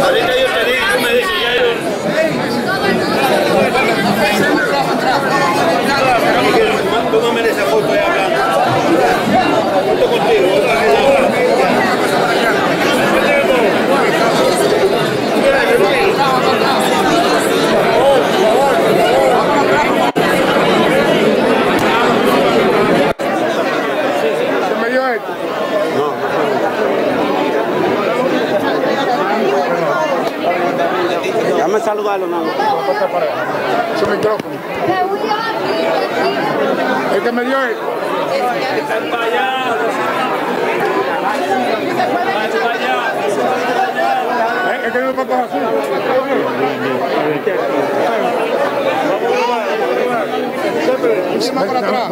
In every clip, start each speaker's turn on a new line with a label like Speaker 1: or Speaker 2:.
Speaker 1: Ahorita yo te digo, tú me dices, ya yo... Tómame esa foto ahí hablando. Foto contigo, otra vez hablando.
Speaker 2: Déjame saludarlo, nada más.
Speaker 3: Su micrófono. El que me dio él. Es que no me pasa así. Encima para atrás.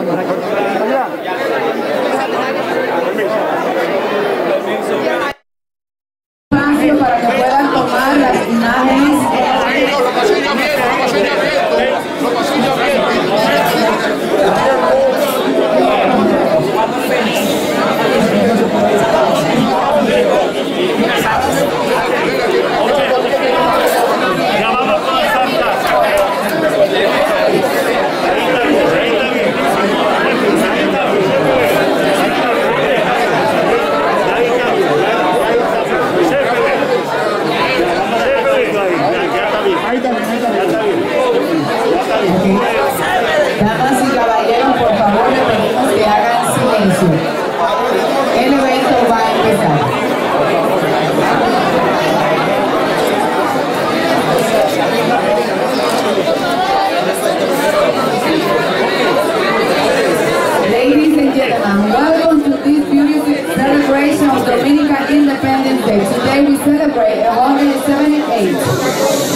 Speaker 4: Espacio para que puedan tomar las imágenes.
Speaker 3: Los pasillos abiertos, los pasillos abiertos. Los pasillos abiertos.
Speaker 1: Ya vamos con la santa.
Speaker 4: Damas y caballeros, por favor, le pedimos que hagan silencio. El evento va a empezar. Ladies and gentlemen, welcome to this beautiful celebration of Dominican Independence Day. Today we celebrate 178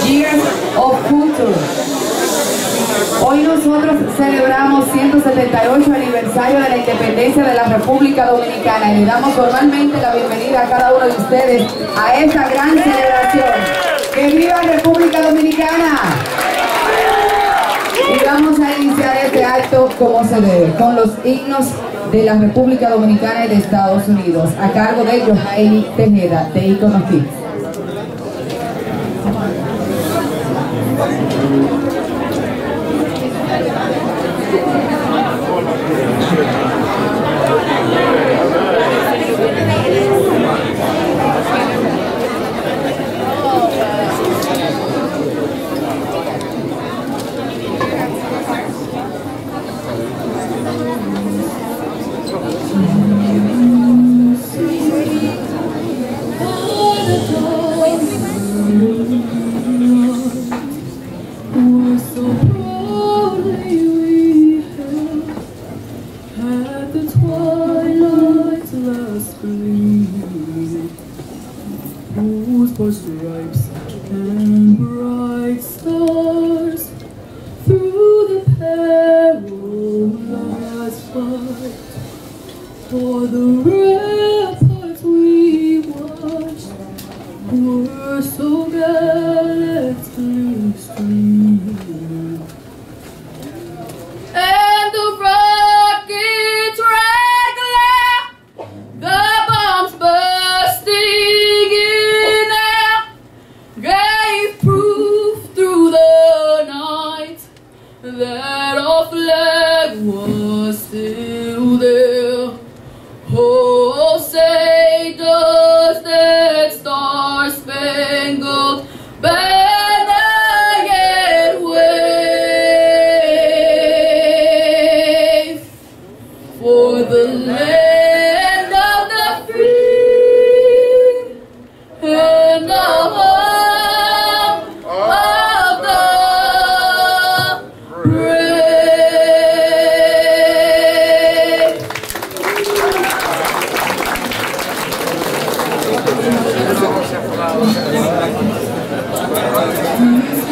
Speaker 4: years of culture. Hoy nosotros celebramos 178 aniversario de la independencia de la República Dominicana y le damos formalmente la bienvenida a cada uno de ustedes a esta gran celebración. ¡Que viva República Dominicana! Y vamos a iniciar este acto como se debe, con los himnos de la República Dominicana y de Estados Unidos, a cargo de Johaeli Tejeda, de Icono Kids.
Speaker 5: Stripes and bright stars through the perilous fight. For the ramparts we watched were so gallantly streamed, and the rockets' red glare, the bombs bursting in air, gave proof through the night that our flag was still there. Oh, say does that star-spangled banner yet wave for the land of the free and the home of the brave.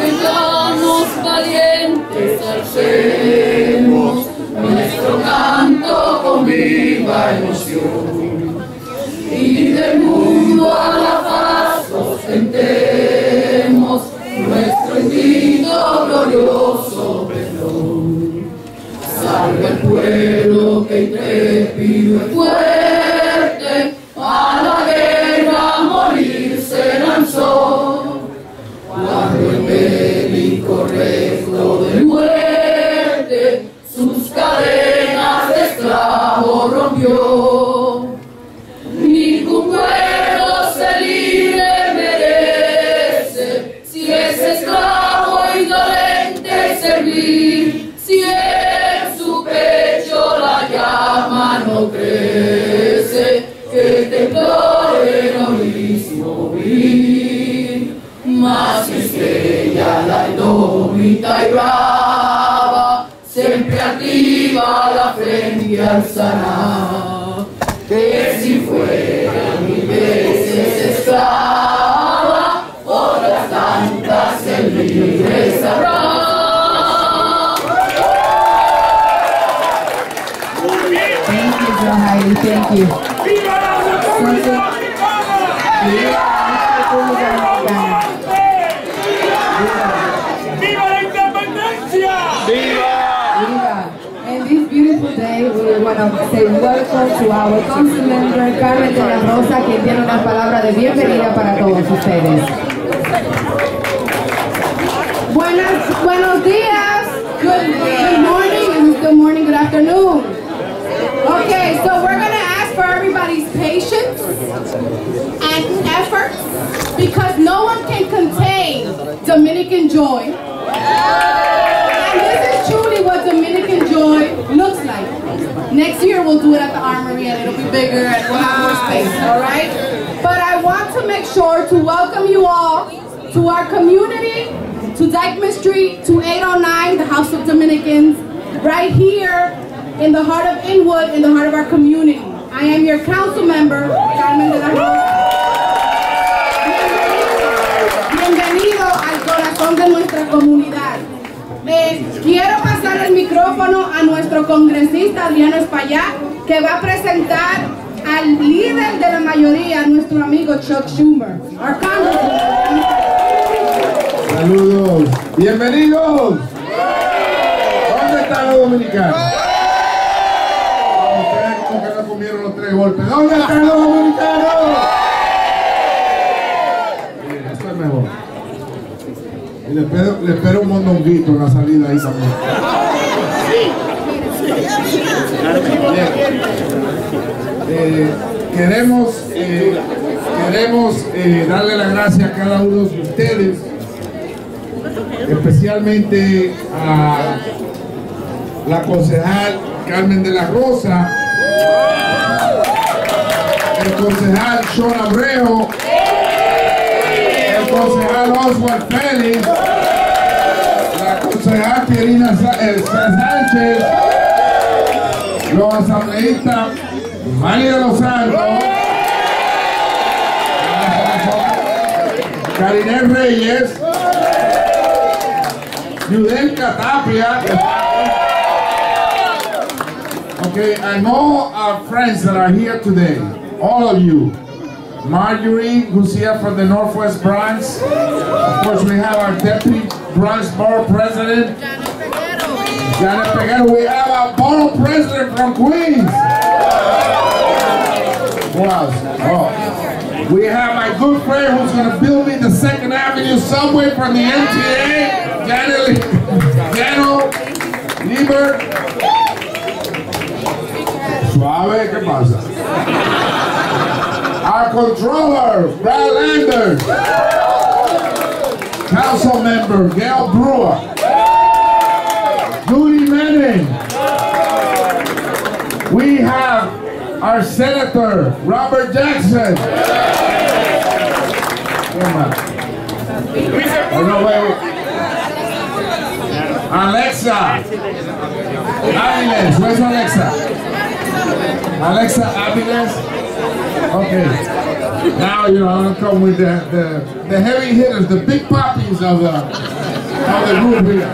Speaker 5: Seamos valientes, alcemos nuestro canto con viva emoción, y del mundo a la paz ostentemos nuestro indigno glorioso perdón. Salve el pueblo que intrépido y fuerte a la guerra morir se lanzó. temblor heroísmo vi, mas estrella la indómita y brava, siempre activa la frente alzará, que si fuera 1000 veces esclava, otras tantas el libre sabrá.
Speaker 4: Thank you.
Speaker 1: ¡Viva la República Dominicana! ¡Viva la independencia!
Speaker 4: ¡Viva! And this beautiful day, we want to say welcome to our council member, Carmen de la Rosa, quien tiene una palabra de bienvenida para todos ustedes.
Speaker 2: Buenos días, good morning, good afternoon. Okay, so we're going to ask for everybody's patience and effort because no one can contain Dominican joy. And this is truly what Dominican joy looks like. Next year we'll do it at the Armory and it'll be bigger and we'll have more space, all right? But I want to make sure to welcome you all to our community, to Dykeman Street, to 809, the House of Dominicans, right here in the heart of Inwood, in the heart of our community. I am your council member, Carmen de la Rosa. Bienvenido al corazón de nuestra comunidad. Quiero pasar el micrófono a nuestro congresista, Adriano Espallat, que va a presentar al líder de la mayoría, nuestro amigo Chuck Schumer. Our congressman.
Speaker 6: Saludos, bienvenidos. ¿Dónde están los dominicanos? Ustedes como que no comieron los 3 golpes. ¿Dónde están los dominicanos? Bien, esto es mejor. Y le espero un mondonguito en la salida ahí también. Bien. Queremos darle las gracias a cada uno de ustedes, especialmente a la concejal Carmen de la Rosa, el concejal Sean Abreu, el concejal Oswald Félix, la concejal Pierina Sánchez, los asambleístas Manny de los Santos, Karinel Reyes, Yudelka Tapia. Okay, and all our friends that are here today, all of you. Marjorie, who's here from the Northwest Bronx. Of course, we have our Deputy Bronx Borough President, Janet Peguero. We have our Borough President from Queens. Who else? Oh. We have my good friend who's going to build me the 2nd Avenue subway from the MTA, Janet Lieber. Suave, ¿qué pasa? Our controller, Brad Landers. Council member, Gail Brewer. Judy Manning. We have our Senator, Robert Jackson. Oh, no, wait. Alexa. Aviles. Where's Alexa? Alexa Aviles. Okay. Now, you know, I'm going to come with the heavy hitters, the big poppies of the group here.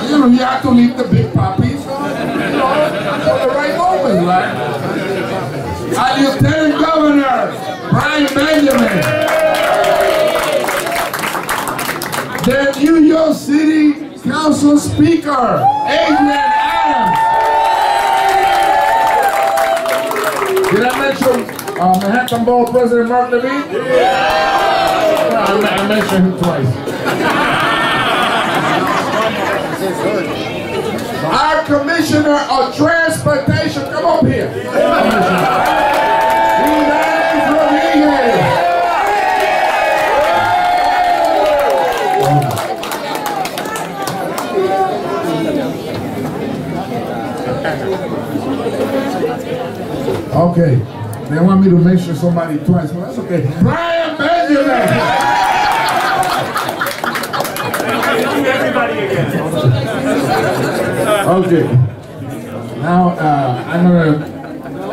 Speaker 6: You know, you have to leave the big poppies for the right moment, right? Our Lieutenant Governor, Brian Benjamin. The New York City Council Speaker, Adriano. Did I mention Manhattan Borough President Mark Levine? Yeah. I mentioned him twice. Our Commissioner of Transportation, come up here. Okay. They want me to mention somebody twice. Well, that's okay. Brian Benjamin!
Speaker 1: Everybody again.
Speaker 6: Okay. Now, I'm going to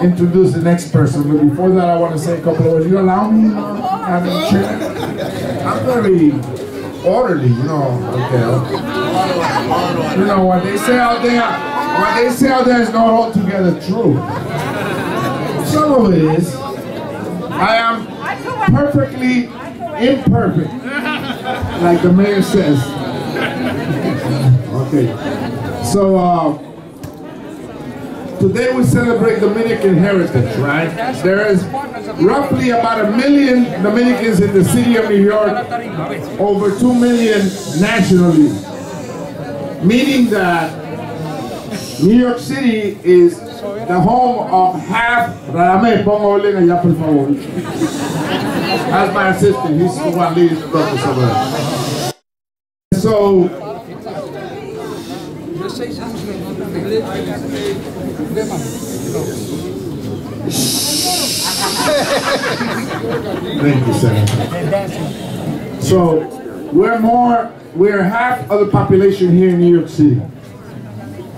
Speaker 6: introduce the next person, but before that, I want to say a couple of words. You allow me, Madam Chair? I'm very orderly, you know. Okay. You know what they say out there? What they say out there is not altogether true. Some of it is. I am perfectly imperfect, like the mayor says. Okay. So today we celebrate Dominican heritage, right? There is roughly about 1 million Dominicans in the city of New York, over 2 million nationally, meaning that New York City is the home of half. That's my assistant. He's the one leading the breakfast over there. So, thank you, Senator. So, we're half of the population here in New York City.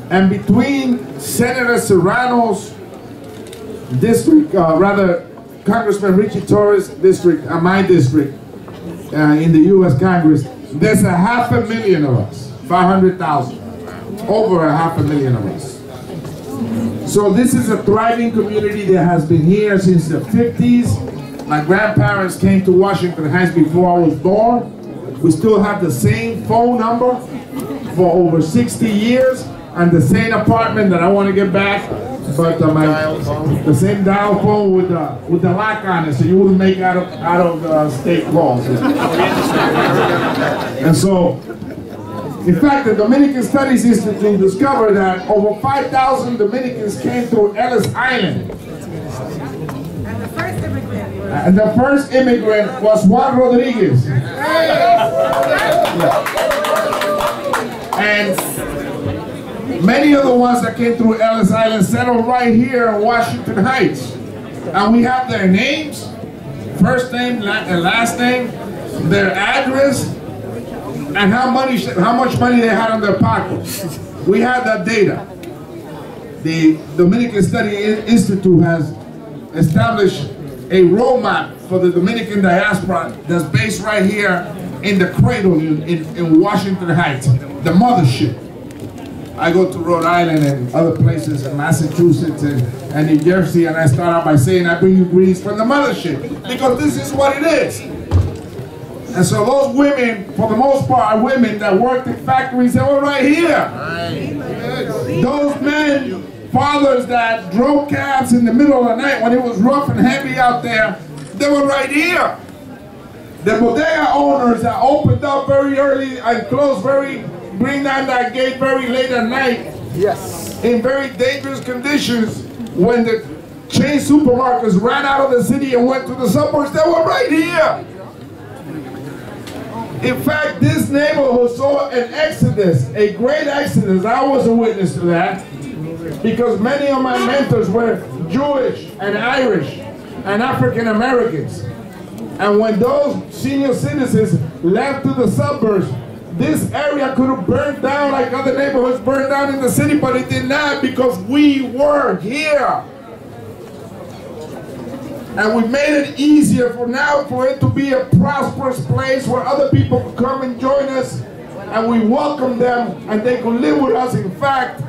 Speaker 6: And between Senator Serrano's district, Congressman Richie Torres' district and my district in the U.S. Congress, there's 500,000 of us, 500,000, over 500,000 of us. So this is a thriving community that has been here since the 50s. My grandparents came to Washington Heights before I was born. We still have the same phone number for over 60 years. And the same apartment that I want to get back, but the same dial phone with the lock on it, so you wouldn't make out of state calls. And so, in fact, the Dominican Studies Institute discovered that over 5,000 Dominicans came through Ellis Island. And the first immigrant was Juan Rodriguez. And many of the ones that came through Ellis Island settled right here in Washington Heights. And we have their names, first name and last name, their address, and how much money they had in their pockets. We have that data. The Dominican Study Institute has established a roadmap for the Dominican diaspora that's based right here in the cradle in Washington Heights, the mothership. I go to Rhode Island and other places in Massachusetts and New Jersey, and I start out by saying I bring you greetings from the mothership, because this is what it is. And so those women, for the most part, are women that worked in factories that were right here. Those men, fathers that drove cabs in the middle of the night when it was rough and heavy out there, they were right here. The bodega owners that opened up very early and closed bring down that gate very late at night, yes, in very dangerous conditions. When the chain supermarkets ran out of the city and went to the suburbs, they were right here. In fact, this neighborhood saw an exodus, a great exodus. I was a witness to that, because many of my mentors were Jewish and Irish and African Americans. And when those senior citizens left to the suburbs, this area could have burned down like other neighborhoods burned down in the city, but it did not, because we were here. And we made it easier for it to be a prosperous place where other people could come and join us, and we welcome them and they could live with us. In fact,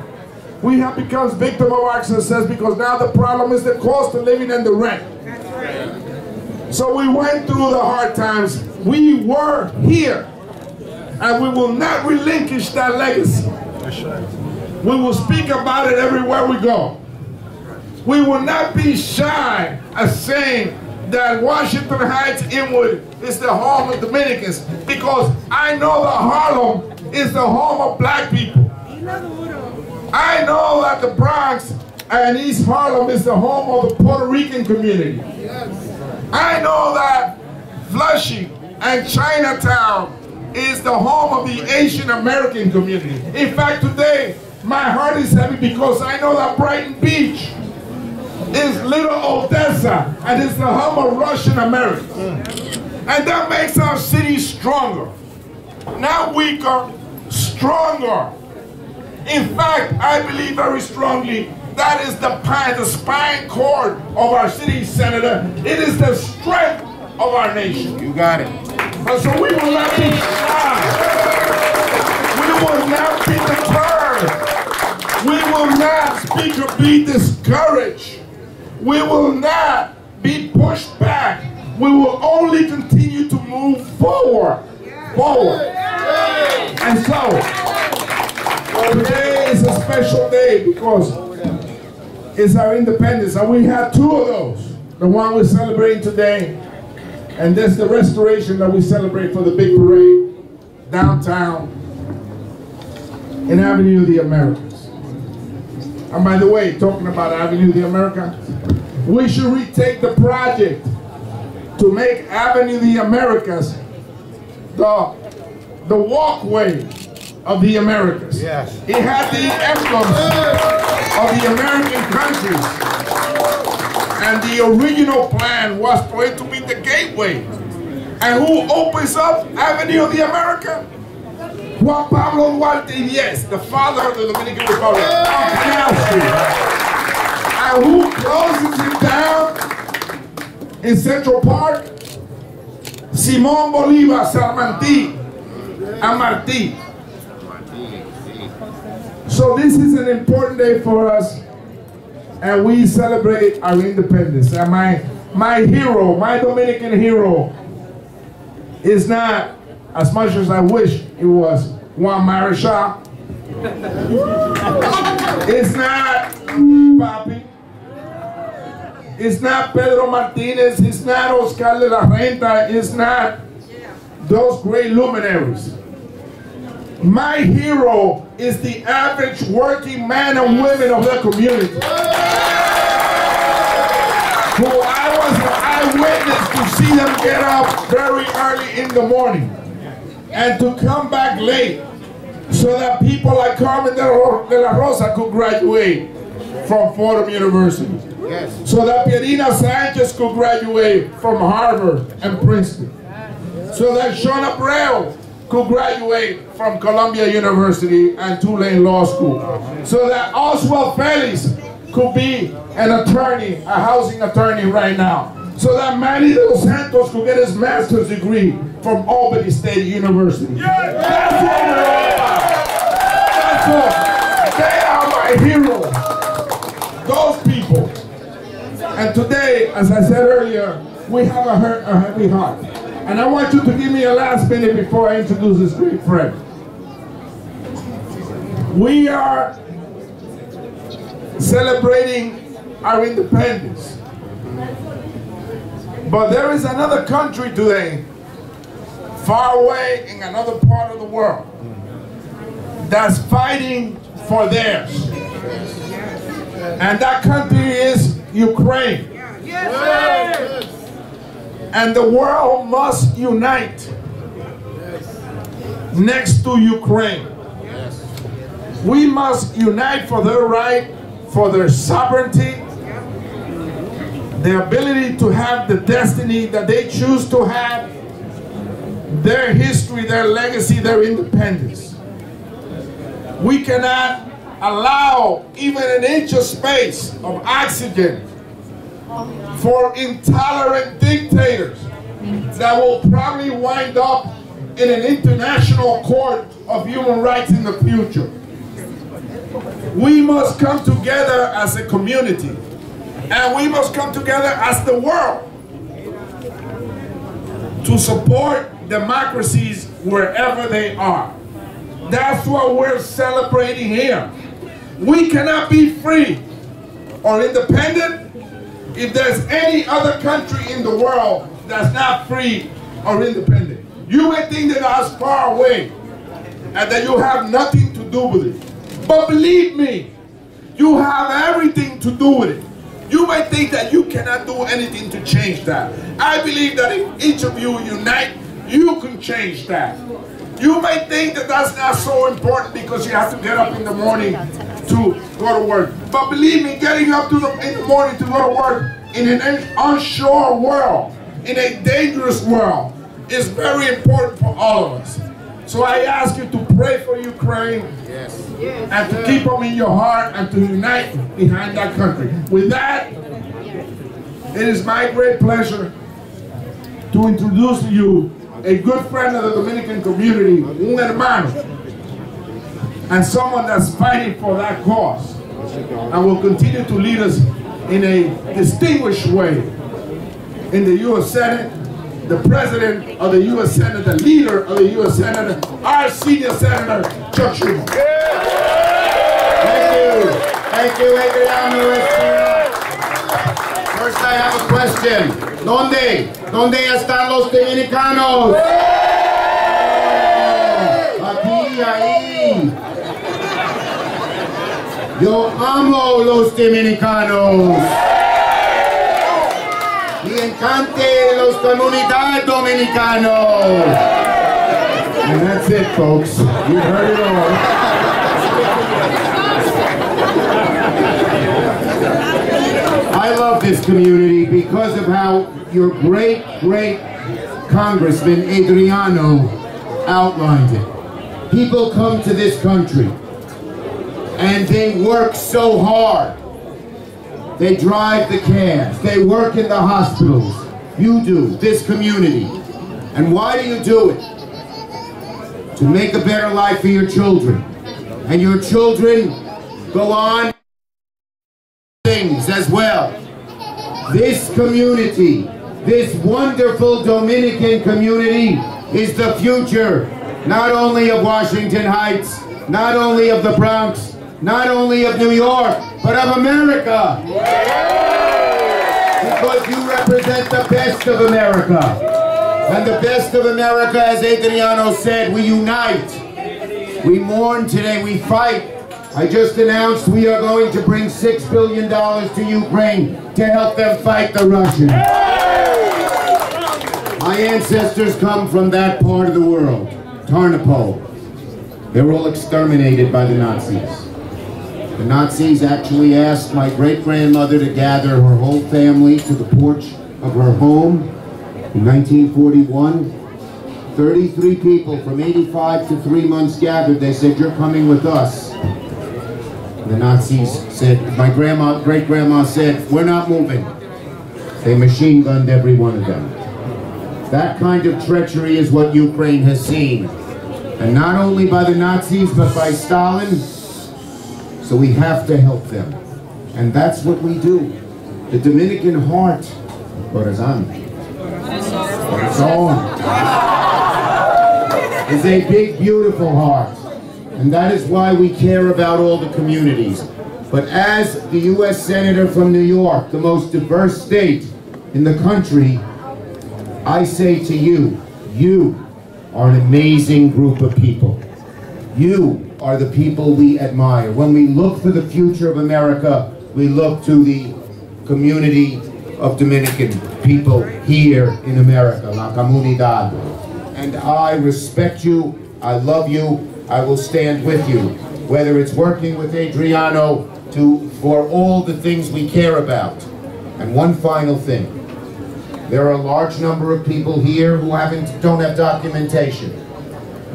Speaker 6: we have become victims of our success, because now the problem is the cost of living and the rent. So we went through the hard times. We were here. And we will not relinquish that legacy. We will speak about it everywhere we go. We will not be shy of saying that Washington Heights Inwood is the home of Dominicans, because I know that Harlem is the home of black people. I know that the Bronx and East Harlem is the home of the Puerto Rican community. I know that Flushing and Chinatown is the home of the Asian American community. In fact, today, my heart is heavy because I know that Brighton Beach is little Odessa, and it's the home of Russian Americans. And that makes our city stronger. Not weaker, stronger. In fact, I believe very strongly that is the spine cord of our city, Senator. It is the strength of our nation.
Speaker 1: You got it.
Speaker 6: And so we will not be shy. We will not be deterred. We will not be discouraged. We will not be pushed back. We will only continue to move forward. And so, today is a special day because it's our independence. And we have two of those. The one we're celebrating today, and there's the restoration that we celebrate for the big parade downtown in Avenue of the Americas. And by the way, talking about Avenue of the Americas, we should retake the project to make Avenue of the Americas the walkway of the Americas.
Speaker 1: Yes.
Speaker 6: It had the emblems of the American countries. And the original plan was for it to be the gateway. And who opens up Avenue of the America? Juan Pablo Duarte, yes, the father of the Dominican Republic, on Canal Street. And who closes it down in Central Park? Simón Bolívar, Sarmantí, and Martí. So this is an important day for us, and we celebrate our independence. And my hero, my Dominican hero, is not, as much as I wish it was, Juan Marichal. It's not Papi. It's not Pedro Martinez. It's not Oscar de la Renta. It's not those great luminaries. My hero is the average working man and women of the community. Who I was an eyewitness to see them get up very early in the morning and to come back late so that people like Carmen de la Rosa could graduate from Fordham University.
Speaker 1: Yes.
Speaker 6: So that Pierina Sanchez could graduate from Harvard and Princeton. So that Sean Abreu could graduate from Columbia University and Tulane Law School. So that Oswald Felix could be an attorney, a housing attorney right now. So that Manny de los Santos could get his master's degree from Albany State University. Yes. That's what we're all about. That's all. They are my heroes. Those people. And today, as I said earlier, we have a heavy heart. And I want you to give me a last minute before I introduce this great friend. We are celebrating our independence. But there is another country today, far away in another part of the world, that's fighting for theirs. And that country is Ukraine. And the world must unite next to Ukraine. We must unite for their right, for their sovereignty, the ability to have the destiny that they choose to have, their history, their legacy, their independence. We cannot allow even an inch of space of oxygen for intolerant dictators that will probably wind up in an international court of human rights in the future. We must come together as a community, and we must come together as the world to support democracies wherever they are. That's what we're celebrating here. We cannot be free or independent if there's any other country in the world that's not free or independent. You may think that that's far away and that you have nothing to do with it. But believe me, you have everything to do with it. You might think that you cannot do anything to change that. I believe that if each of you unite, you can change that. You may think that that's not so important because you have to get up in the morning to go to work. But believe me, getting up in the morning to go to work in an unsure world, in a dangerous world, is very important for all of us. So I ask you to pray for Ukraine and to keep them in your heart and to unite behind that country. With that, it is my great pleasure to introduce to you a good friend of the Dominican community, un hermano, and someone that's fighting for that cause and will continue to lead us in a distinguished way in the U.S. Senate, the President of the U.S. Senate, the leader of the U.S. Senate, our senior Senator, Chuck Schumer.
Speaker 7: Thank you, Adriano. First I have a question. ¿Dónde están los dominicanos? Aquí, ahí. Yo amo los dominicanos. Me encanta los comunidades dominicanos.
Speaker 6: And that's it, folks. You heard it all.
Speaker 7: I love this community because of how your great Congressman Adriano outlined it. People come to this country and they work so hard. They drive the cabs, they work in the hospitals. You do, this community. And why do you do it? To make a better life for your children. And your children go on things as well. This community, this wonderful Dominican community is the future, not only of Washington Heights, not only of the Bronx, not only of New York, but of America. Because you represent the best of America. And the best of America, as Adriano said, we unite. We mourn today, we fight. I just announced we are going to bring $6 billion to Ukraine to help them fight the Russians. My ancestors come from that part of the world, Tarnopol. They were all exterminated by the Nazis. The Nazis actually asked my great-grandmother to gather her whole family to the porch of her home in 1941. 33 people from 85 to 3 months gathered. They said, "You're coming with us." The Nazis said, my great-grandma said, "We're not moving." They machine gunned every one of them. That kind of treachery is what Ukraine has seen. And not only by the Nazis, but by Stalin. So we have to help them. And that's what we do. The Dominican heart, corazón, is a big, beautiful heart. And that is why we care about all the communities. But as the U.S. Senator from New York, the most diverse state in the country, I say to you, you are an amazing group of people. You are the people we admire. When we look for the future of America, we look to the community of Dominican people here in America, La Comunidad. And I respect you, I love you, I will stand with you, whether it's working with Adriano for all the things we care about. And one final thing, there are a large number of people here who don't have documentation.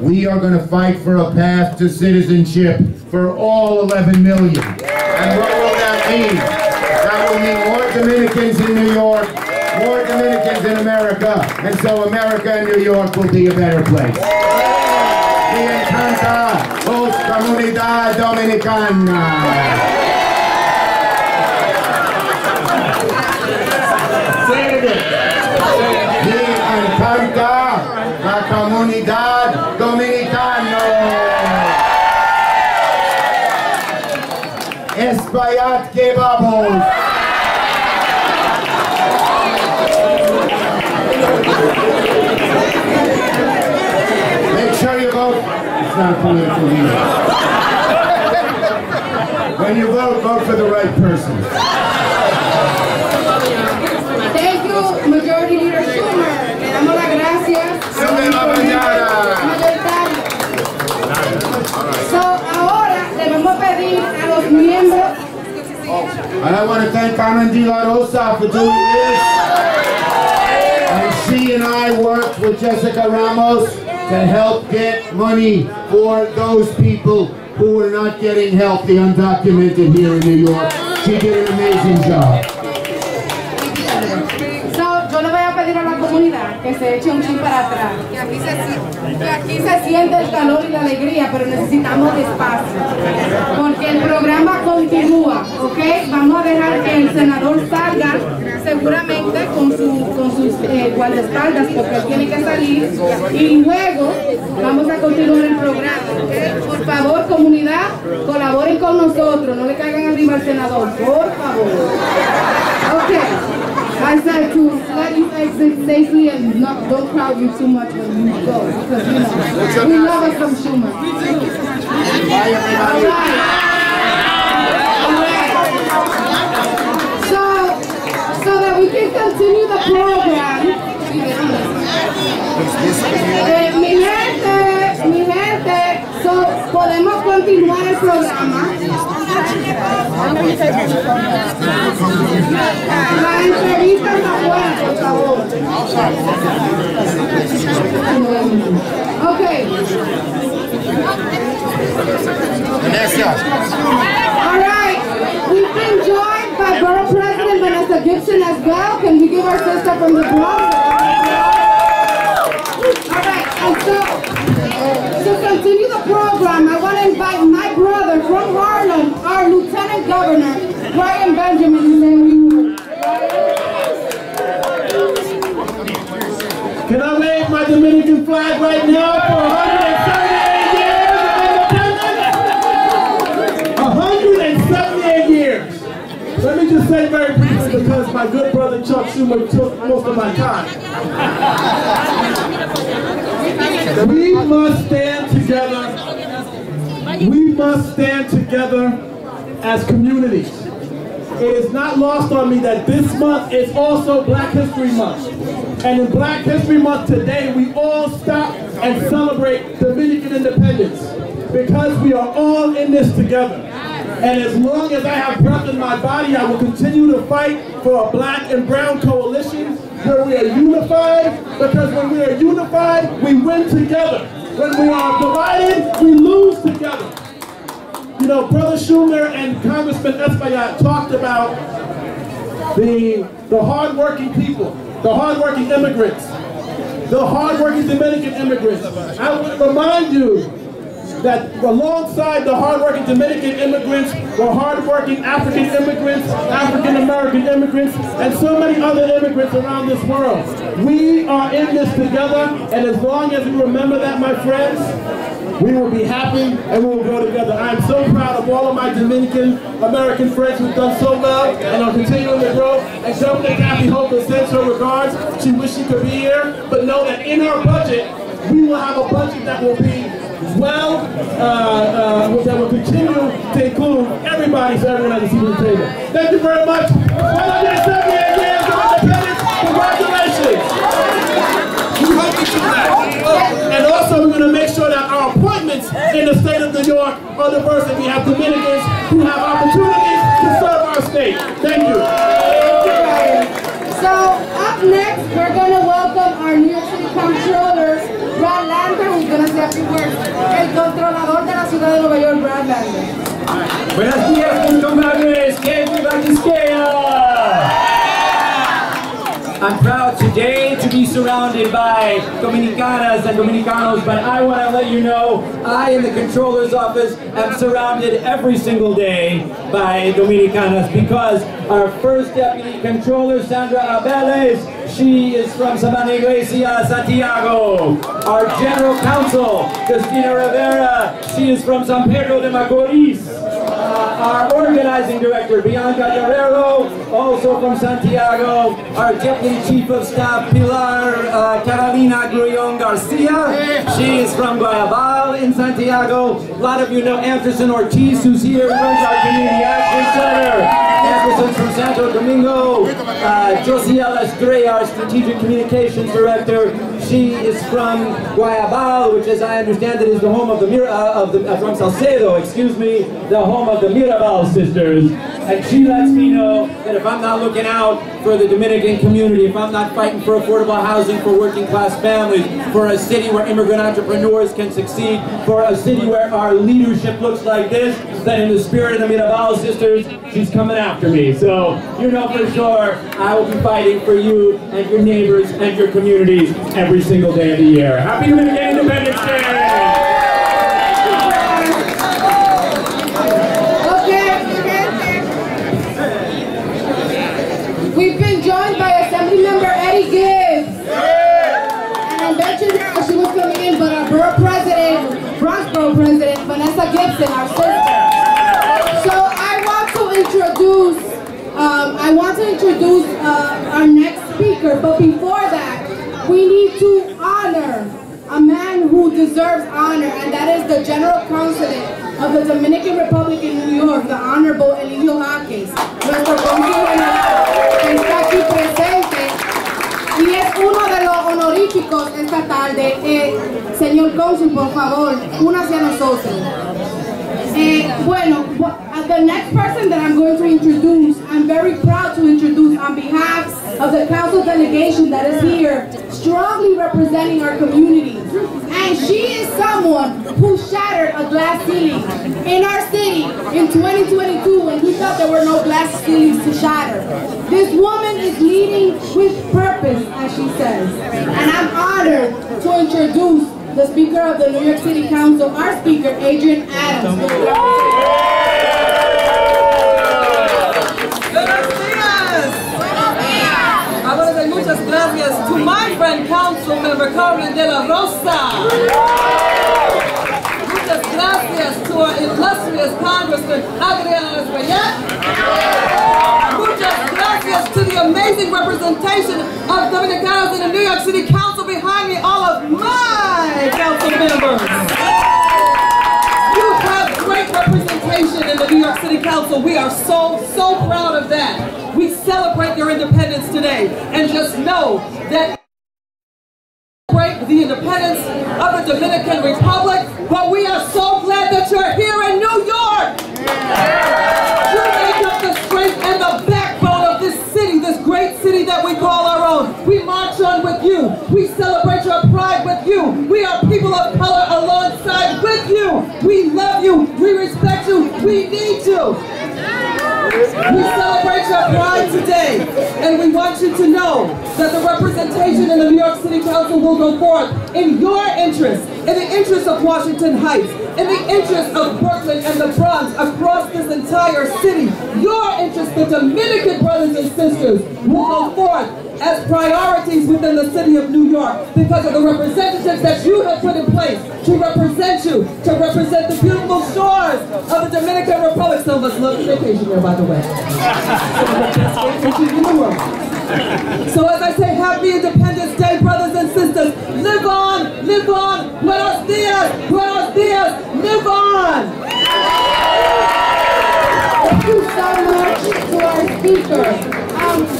Speaker 7: We are going to fight for a path to citizenship for all 11 million. And what will that mean? That will mean more Dominicans in New York, more Dominicans in America, and so America and New York will be a better place. Me encanta los comunidad dominicana. Me encanta la comunidad dominicana. Espallat que vamos. Make sure you vote. It's not political either. When you vote, vote for the right person.
Speaker 2: Thank you, Majority Leader Schumer. Le damos las gracias.
Speaker 7: ¡Sube la mañana! for doing this. And she and I worked with Jessica Ramos to help get money for those people who are not getting help, the undocumented here in New York. She did an amazing job.
Speaker 2: Yo le voy a pedir a la comunidad que se eche un chip para atrás, que aquí se siente el calor y la alegría, pero necesitamos espacio, porque el programa continúa, ¿ok? Vamos a dejar que el senador salga, seguramente con sus guardaespaldas, porque él tiene que salir, y luego vamos a continuar el programa, ¿ok? Por favor, comunidad, colaboren con nosotros, no le caigan arriba al senador, por favor. Ok. I said to let you exit safely and don't crowd you too much when you go, because you know, we love us some Schumer. All right. So that we can continue the program. Mi gente, so podemos continuar el programa. La entrevista está buena, por favor. Okay. All right. We've been joined by Borough President Vanessa Gibson as well. Can we give our sister from the Bronx? All right. And to continue the program, I want to invite my brother from Harlem, our Lieutenant Governor, Brian Benjamin.
Speaker 8: Can I wave my Dominican flag right now for 178 years of independence? 178 years. Let me just say very briefly, because my good brother Chuck Schumer took most of my time. We must stand together. We must stand together as communities. It is not lost on me that this month is also Black History Month. And in Black History Month today, we all stop and celebrate Dominican independence, because we are all in this together. And as long as I have breath in my body, I will continue to fight for a black and brown coalition where we are unified, because when we are unified, we win together. When we are divided, we lose together. You know, Brother Schumer and Congressman Espallat talked about the hard-working people, the hard-working immigrants, the hard-working Dominican immigrants. I want to remind you that alongside the hard-working Dominican immigrants were hard-working African immigrants, African-American immigrants, and so many other immigrants around this world. We are in this together, and as long as we remember that, my friends, we will be happy and we will go together. I am so proud of all of my Dominican American friends who've done so well and are continuing to grow. And Governor Kathy Hochul sends her regards. She wishes she could be here, but know that in our budget, we will have a budget that will be that will continue to include everybody, so everyone has a seat at the table. Thank you very much. 178 years of independence. Congratulations. We hope you do that. And also, we're going to make sure that our appointments in the state of New York are diverse, and we have Dominicans who have opportunities to serve our state. Thank you.
Speaker 2: So up next, we're going to welcome our New York City Comptroller, Brad Lander, who's going to say a few words. El controlador de la ciudad de Nueva York, Brad Lander.
Speaker 9: Buenos días, controladores. Que viva Quisqueya! I'm proud today to be surrounded by Dominicanas and Dominicanos, but I want to let you know, I in the Controller's office am surrounded every single day by Dominicanas, because our first Deputy Controller, Sandra Abeles, she is from Sabana Iglesia, Santiago. Our General Counsel, Cristina Rivera, she is from San Pedro de Macorís. Our Organizing Director, Bianca Guerrero, also from Santiago. Our Deputy Chief of Staff, Pilar Carolina Grullon Garcia. She is from Guayabal in Santiago. A lot of you know Anderson Ortiz, who's here, runs our Community Action Center. Anderson's from Santo Domingo. Josiel Estrella, our Strategic Communications Director. She is from Guayabal, which, as I understand it, is the home of the from Salcedo, excuse me, the home of the Mirabal sisters. and she lets me know that if I'm not looking out for the Dominican community, if I'm not fighting for affordable housing for working class families, for a city where immigrant entrepreneurs can succeed, for a city where our leadership looks like this, then in the spirit of the Mirabal sisters, she's coming after me. So you know for sure I will be fighting for you and your neighbors and your communities every single day of the year. Happy Dominican Independence Day!
Speaker 2: We've been joined by Assembly Member Eddie Gibbs. And I mentioned her as she was coming in, but our borough president, Bronx Borough President, Vanessa Gibson, our sister. So I want to introduce our next speaker, but before that, we need to honor a man who deserves honor, and that is the General Consulate of the Dominican Republic in New York, the Honorable Eligio Jaques. Nuestro cónsul general que está aquí presente y es uno de los honoríficos esta tarde. Señor cónsul, por favor, únase a nosotros. Bueno, the next person that I'm going to introduce, I'm very proud to introduce on behalf of the council delegation that is here, strongly representing our community. And she is someone who shattered a glass ceiling in our city in 2022 when we thought there were no glass ceilings to shatter. This woman is leading with purpose, as she says. And I'm honored to introduce the Speaker of the New York City Council, our Speaker, Adrian Adams.
Speaker 10: Buenos días. Buenos días. Muchas gracias to my friend, Council Member Carmen de la Rosa. Muchas gracias to our illustrious Congressman, Adriano Espallat. Muchas gracias to the amazing representation of Dominicanos in the New York City Council behind me, all of my council members. You have great representation in the New York City Council. We are so proud of that. We celebrate your independence today, and just know that we celebrate the independence of the Dominican Republic, but we are so glad that you're here in New York. You make up the strength and the backbone of this city, this great city that we call our own. We march on with you. We celebrate your pride with you. We are people of color alongside with you. We love you. We respect you. We need you. We celebrate your pride today, and we want you to know that the representation in the New York City Council will go forth in your interest, in the interest of Washington Heights, in the interest of Brooklyn and the Bronx, across this entire city. Your interest, the Dominican brothers and sisters, will go forth as priorities within the city of New York because of the representatives that you have put in place to represent you, to represent the beautiful shores of the Dominican Republic. Some of us love vacation there, by the way. In the world. So as I say, happy Independence Day, brothers and sisters. Live on, live on. Buenos dias, live on.
Speaker 2: Thank you so much to our speaker.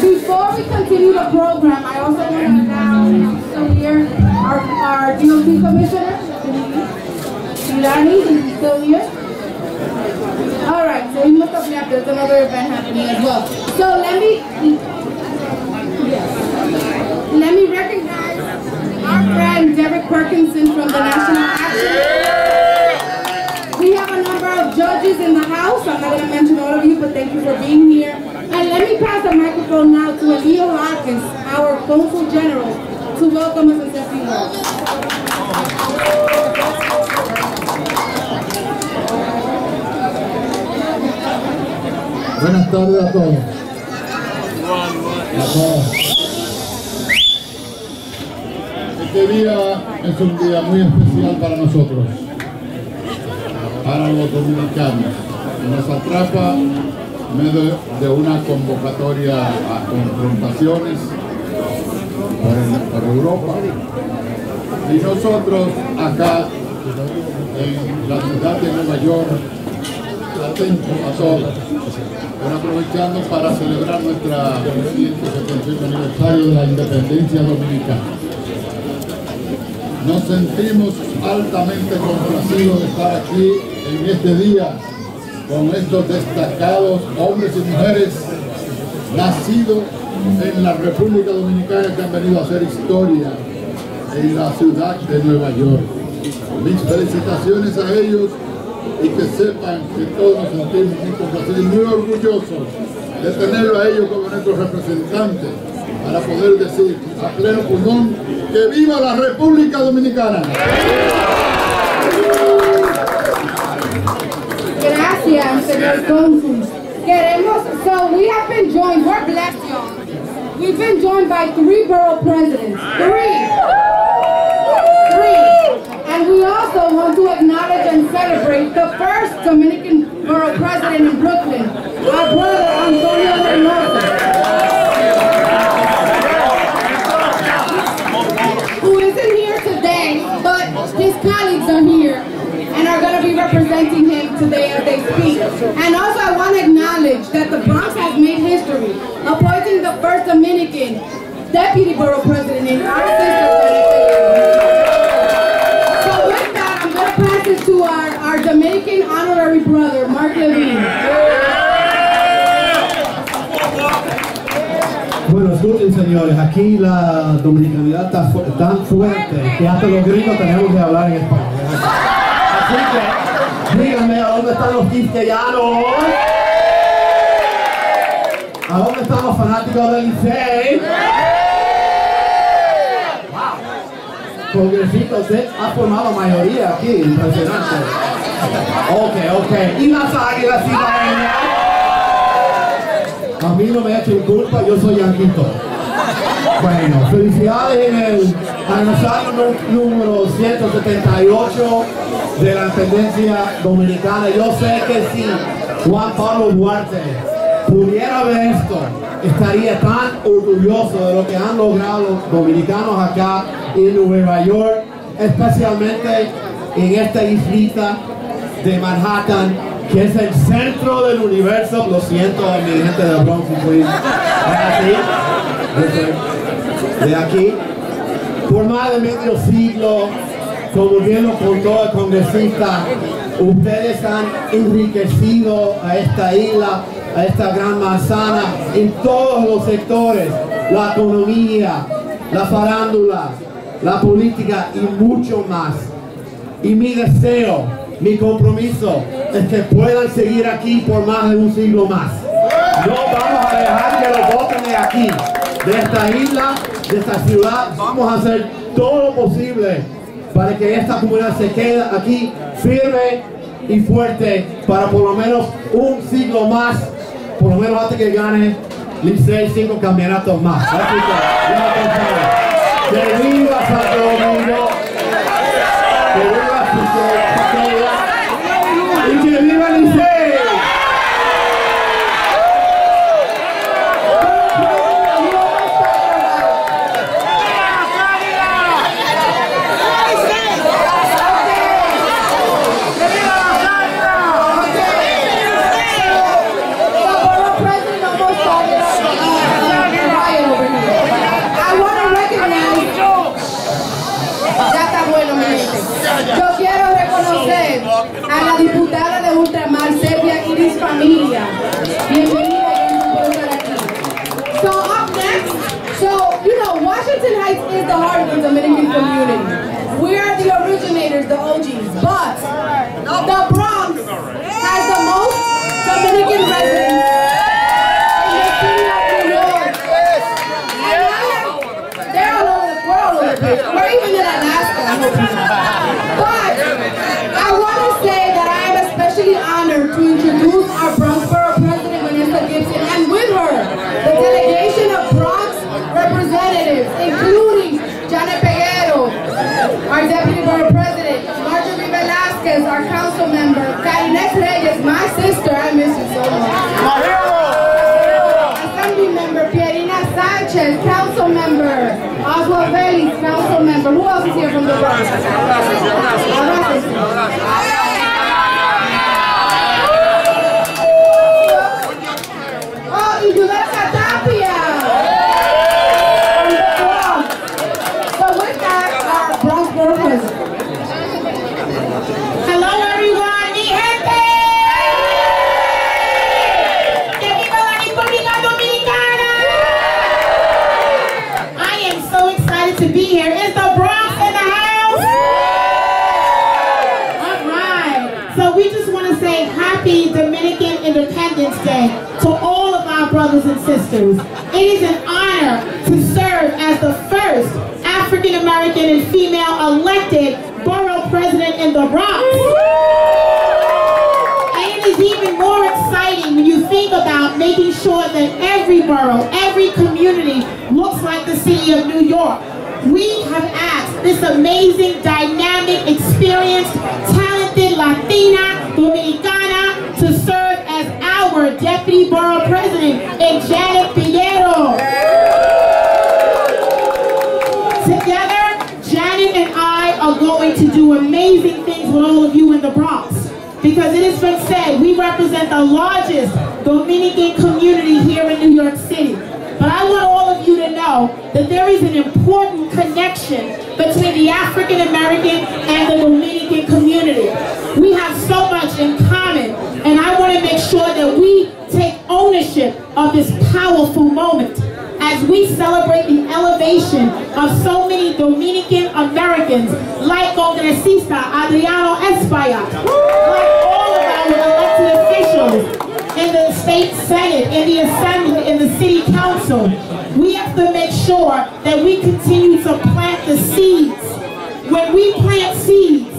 Speaker 2: Before we continue the program, I also want to announce still here our DOT Commissioner, Milani, is still here. All right, so he must have left. There's another event happening as well. So let me recognize our friend Derek Perkinson from the National Action. We have a number of judges in the house. I'm not going to mention all of you, but thank you for being here. And let me pass the microphone now to Eligio Jaques, our Consul General, to welcome us and say a few words.
Speaker 11: Buenas tardes a todos. Este día es un día muy especial para nosotros, para los dominicanos. Nos atrapa en medio de una convocatoria a confrontaciones por Europa. Y nosotros acá en la ciudad de Nueva York, atentos a todo, pero aprovechando para celebrar nuestro 175 aniversario de la independencia dominicana. Nos sentimos altamente complacidos de estar aquí en este día con estos destacados hombres y mujeres nacidos en la República Dominicana que han venido a hacer historia en la ciudad de Nueva York. Mis felicitaciones a ellos y que sepan que todos nos sentimos muy complacidos y muy orgullosos de tenerlo a ellos como nuestros representantes para poder decir a pleno pulmón que viva la República Dominicana.
Speaker 2: Gracias, señor cónsul. So we have been joined, we're blessed, y'all. We've been joined by 3 borough presidents. 3. And we also want to acknowledge and celebrate the first Dominican borough president in Brooklyn, our brother Antonio Reynoso, who isn't here today, but his colleagues are here and are going to be representing him today as they speak. And also I want to acknowledge that the Bronx has made history, appointing the first Dominican deputy borough president in our sister. So with that, I'm going to pass it to our Dominican honorary brother, Mark Levine.
Speaker 8: Bueno, escuchen señores, aquí la dominicanidad está tan fuerte que hasta los gringos tenemos que hablar en español. Así que, díganme, ¿a dónde están los quisqueyanos? ¿A dónde están los fanáticos del Licey? Congresista, usted ha formado mayoría aquí, impresionante. Ok. ¿Y las águilas cibaeñas? A mí no me echen culpa, yo soy yanquito. Bueno, felicidades en el aniversario número 178 de la independencia dominicana. Yo sé que si Juan Pablo Duarte pudiera ver esto, estaría tan orgulloso de lo que han logrado los dominicanos acá en Nueva York, especialmente en esta islita de Manhattan, que es el centro del universo. Lo siento a mi gente de Bronx, Queens. De aquí, por más de medio siglo, como bien lo contó el congresista, ustedes han enriquecido a esta isla, a esta gran manzana, en todos los sectores: la economía, la farándula, la política y mucho más. Y mi deseo, mi compromiso es que puedan seguir aquí por más de un siglo más. No vamos a dejar que los voten de aquí, de esta isla, de esta ciudad. Vamos a hacer todo lo posible para que esta comunidad se quede aquí firme y fuerte para por lo menos un siglo más, por lo menos hasta que gane Licey 5 campeonatos más. Así que, que viva Santo Domingo, que viva Licey y que viva Licey.
Speaker 2: Yo quiero reconocer a la diputada de Ultramar, Sepia Iris Familia. Bienvenida, por estar aquí. So up next, Washington Heights is the heart of the Dominican community. We are the originators, the OGs, but the Bronx has the most Dominican residents in the city of New York. They're all over the world. We're even in Alaska. But I want to say that I am especially honored to introduce our Bronx Borough President, Vanessa Gibson, and with her, the delegation of Bronx representatives, including Janet Peguero, our Deputy Borough President, Marjorie Velasquez, our council member, Karines Reyes, my sister, I miss you so much. Assembly member, Pierina Sanchez, council member, Oswald Vélez, council member. Who else is here from the Bronx? Oh, y Yudessa Tapia. So with that, our Bronx Borough President. Hello everyone, mi gente! Day to all of our brothers and sisters. It is an honor to serve as the first African American and female elected borough president in the Bronx. And it is even more exciting when you think about making sure that every borough, every community looks like the city of New York. We have asked this amazing, dynamic, experienced, talented Latina, Dominicana to serve as our deputy borough president in Janet Figueroa. Together, Janet and I are going to do amazing things with all of you in the Bronx. Because it has been said, we represent the largest Dominican community here in New York City. But I want all of you to know that there is an important connection between the African American and the Dominican community. We have so much in common, and I want to make sure that we take ownership of this powerful moment as we celebrate the elevation of so many Dominican Americans like Congresista Adriano Espallat, like all of our elected officials in the state senate, in the assembly, in the city council. We have to make sure that we continue to plant the seeds. When we plant seeds,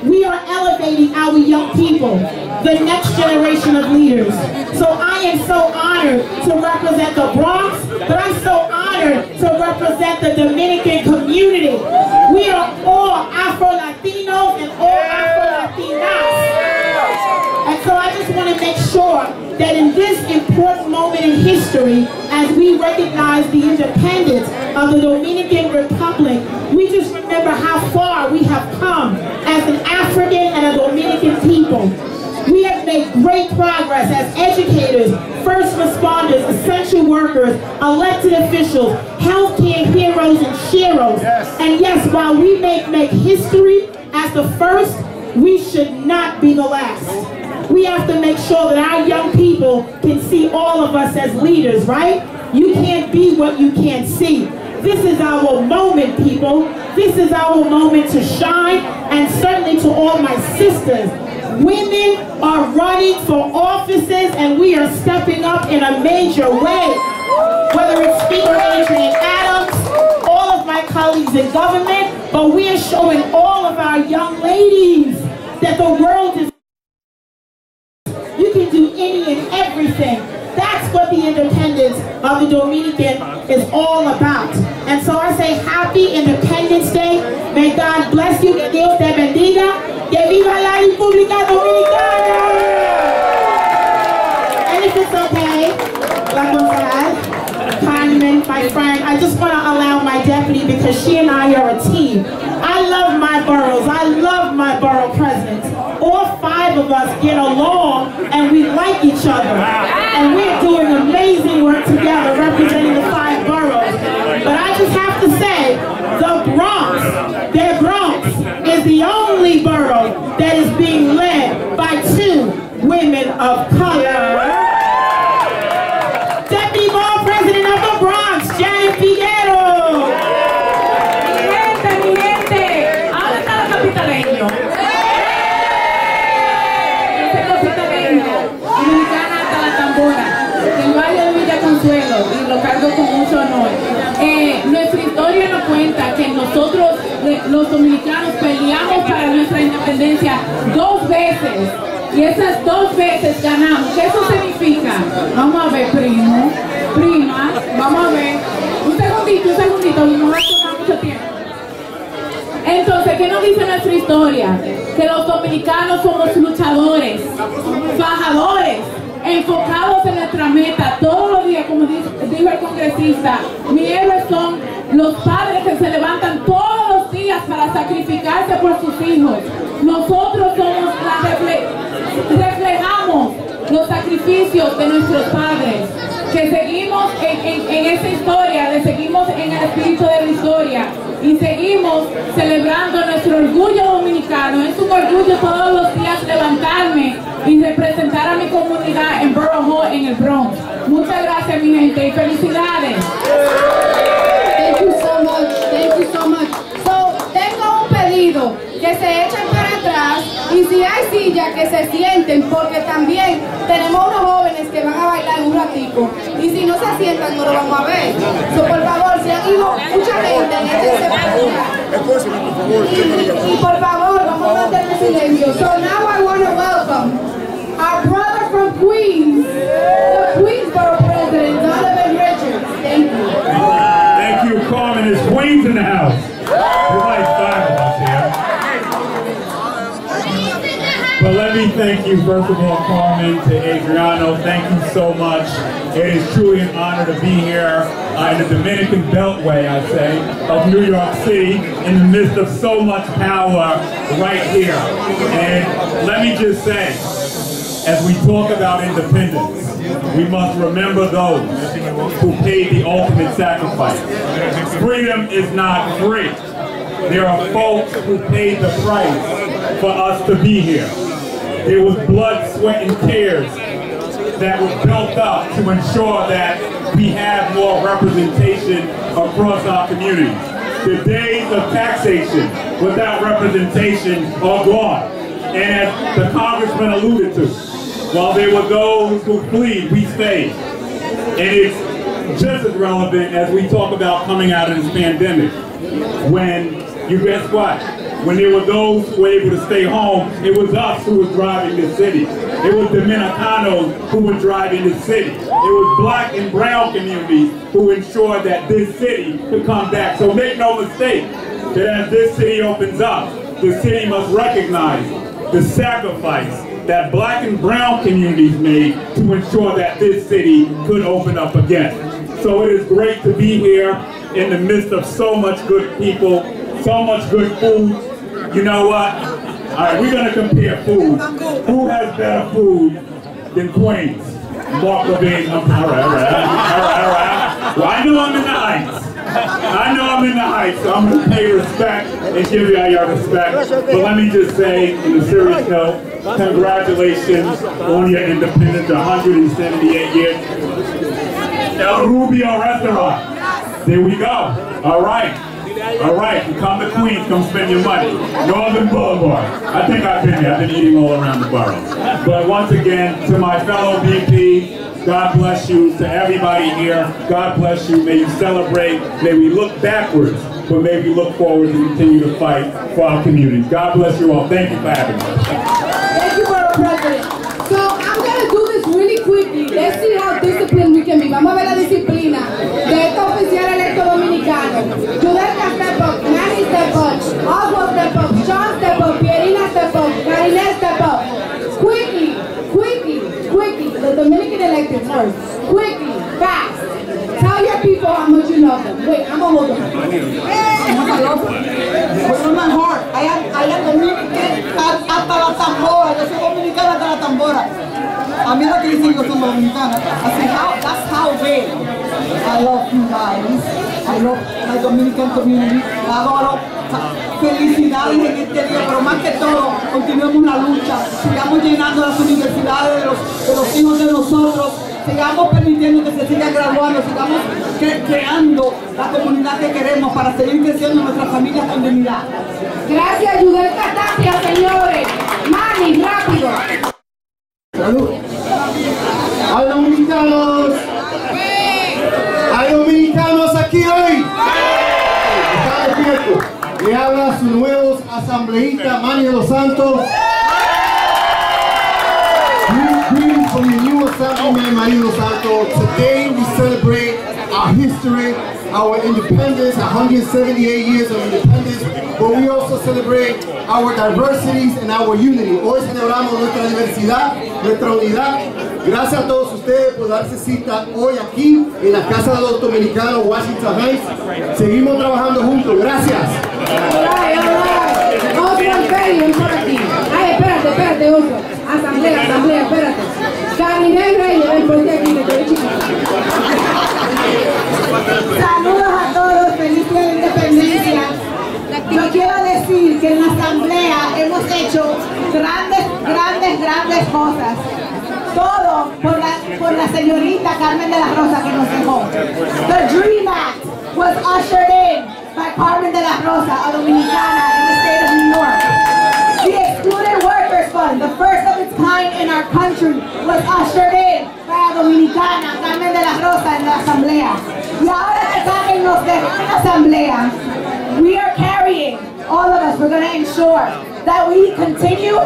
Speaker 2: we are elevating our young people, the next generation of leaders. So I am so honored to represent the Bronx, but I'm so honored to represent the Dominican community. We are all Afro-Latinos and all Afro-Latinas. And so I just want to make sure that in this important moment in history, as we recognize the independence of the Dominican Republic, we just remember how far we have come as an African and a Dominican people. We have made great progress as educators, first responders, essential workers, elected officials, healthcare heroes and sheroes. And yes, while we may make history as the first, we should not be the last. We have to make sure that our young people can see all of us as leaders, right? You can't be what you can't see. This is our moment, people. This is our moment to shine, and certainly to all my sisters. Women are running for offices, and we are stepping up in a major way. Whether it's Speaker Adrian Adams, all of my colleagues in government, but we are showing all of our young ladies that the world is. You can do any and everything. That's what the independence of the Dominican is all about. And so I say happy Independence Day. May God bless you. Que Dios te bendiga. Que viva la República Dominicana. And if it's okay, like I said, Carmen, my friend, I just want to allow my deputy, because she and I are a team. I love my boroughs. I love my borough presidents. All 5 of us get along and we like each other. And we're doing amazing work together representing the 5 boroughs. But I just have to say, the Bronx, their Bronx, is the only borough that is being led by 2 women of color. Deputy Borough President of the Bronx, Janet Figueroa.
Speaker 4: Mi gente, ahora está la capitaleño. Dominicana hasta la tambora, del barrio de Villa Consuelo, y lo cargo con mucho honor. Nuestra historia nos cuenta que nosotros, los dominicanos, peleamos para nuestra independencia 2 veces, y esas 2 veces ganamos. ¿Qué eso significa? Vamos a ver, primo, prima, vamos a ver. Un segundito, no va a tomar mucho tiempo. Entonces, ¿qué nos dice nuestra historia? Que los dominicanos somos luchadores, fajadores, enfocados en nuestra meta todos los días, como dijo el congresista. Mis héroes son los padres que se levantan todos los días para sacrificarse por sus hijos. Nosotros somos reflejamos los sacrificios de nuestros padres, que seguimos en esa historia, seguimos en el espíritu de la historia y seguimos celebrando nuestro orgullo dominicano. Es un orgullo todos los días levantarme y representar a mi comunidad en Borough Hall, en el Bronx. Muchas gracias, mi gente, y felicidades.
Speaker 2: Thank you so much. Thank you so much. So, tengo un pedido, que se echen para atrás, y si hay silla que se sienten, porque también tenemos unos jóvenes que van a bailar un ratico y si no se sientan no lo vamos a ver. So, por favor, si han ido mucha gente, échense para allá. Y por favor, vamos a mantener silencio. So now I want to welcome our brother from Queens, the Queensboro president, Donovan Richards. Thank you.
Speaker 12: Thank you, Carmen. There's Queens in the house. There's like 5 of us here. But let me thank you, first of all, Carmen, to Adriano. Thank you so much. It is truly an honor to be here in the Dominican Beltway, I say, of New York City, in the midst of so much power right here. And let me just say, as we talk about independence, we must remember those who paid the ultimate sacrifice. Freedom is not free. There are folks who paid the price for us to be here. There was blood, sweat, and tears that was built up to ensure that we have more representation across our communities. The days of taxation without representation are gone. And as the Congressman alluded to, while there were those who fled, we stayed. And it's just as relevant as we talk about coming out of this pandemic. When, you guess what? When there were those who were able to stay home, it was us who was driving this city. It was Dominicanos who were driving this city. It was black and brown communities who ensured that this city could come back. So make no mistake that as this city opens up, the city must recognize the sacrifice that black and brown communities made to ensure that this city could open up again. So it is great to be here in the midst of so much good people, so much good food. You know what? All right, we're gonna compare food. Who has better food than Queens? Mark Levine. All right. Well, I know I'm in the Heights. I know I'm in the Heights, so I'm going to pay respect and give you all your respect. But let me just say, in a serious note, congratulations on your independence, 178 years. El Rubio Restaurant. There we go. All right. All right, you come to Queens, come spend your money. Northern Boulevard. I think I've been there. I've been eating all around the borough. But once again, to my fellow VP, God bless you. To everybody here, God bless you. May you celebrate. May we look backwards, but may we look forward and continue to fight for our communities. God bless you all. Thank you for having me.
Speaker 2: Thank you, Borough President. So I'm going to do this really quickly. Let's see how disciplined we can be. Vamos a ver la disciplina de este oficial electo dominicano. Judelka step up, Manny step up, Oswald step up, Sean step up, Pierina step up, Karine step up. Quickly, the Dominican elected first. Quickly, fast. Tell your people how much you love them. Wait, I'm going to hold them.
Speaker 10: Pues lo mejor, allá Dominican hasta la tambora, yo soy dominicana hasta la tambora. A mí la que dicen yo soy dominicana. That's how big I love you guys. I love my Dominican community. Adoro. Felicidades en este día, pero más que todo, continuemos la lucha. Sigamos llenando las universidades de los hijos de nosotros. Sigamos permitiendo que se sigan graduando, sigamos creando la comunidad que queremos para seguir creciendo nuestras familias con dignidad.
Speaker 2: Gracias, Judelka Tapia, señores. Manny, rápido.
Speaker 7: Salud. ¡Hay dominicanos! ¡Hay dominicanos aquí hoy! ¿Está despierto? Le habla a su nuevo asambleísta Manny de los Santos. Greetings from your new assemblyman Manny de los Santos. Today we celebrate our history, our independence, 178 years of independence, but we also celebrate our diversities and our unity. Hoy celebramos nuestra diversidad, nuestra unidad. Gracias a todos ustedes por darse cita hoy aquí en la Casa de los Dominicanos, Washington Heights. Seguimos trabajando juntos. Gracias.
Speaker 2: Ven por aquí. Ay, espérate, otro. Asamblea, espérate. Karine Reyes, ven por aquí, que estoy chiquita.
Speaker 13: Saludos a todos, feliz día de independencia. Yo quiero decir que en la asamblea hemos hecho grandes cosas. Todo por la señorita Carmen de la Rosa que nos dejó. The Dream Act was ushered in by Carmen de la Rosa, a dominicana in the state of New York. The Excluded Workers Fund one, the first of its kind in our country, was ushered in by a dominicana, Carmen de la Rosa, en la asamblea. Y ahora que Carmen nos dejó en la asamblea, we are carrying, all of us, we're going to ensure that we continue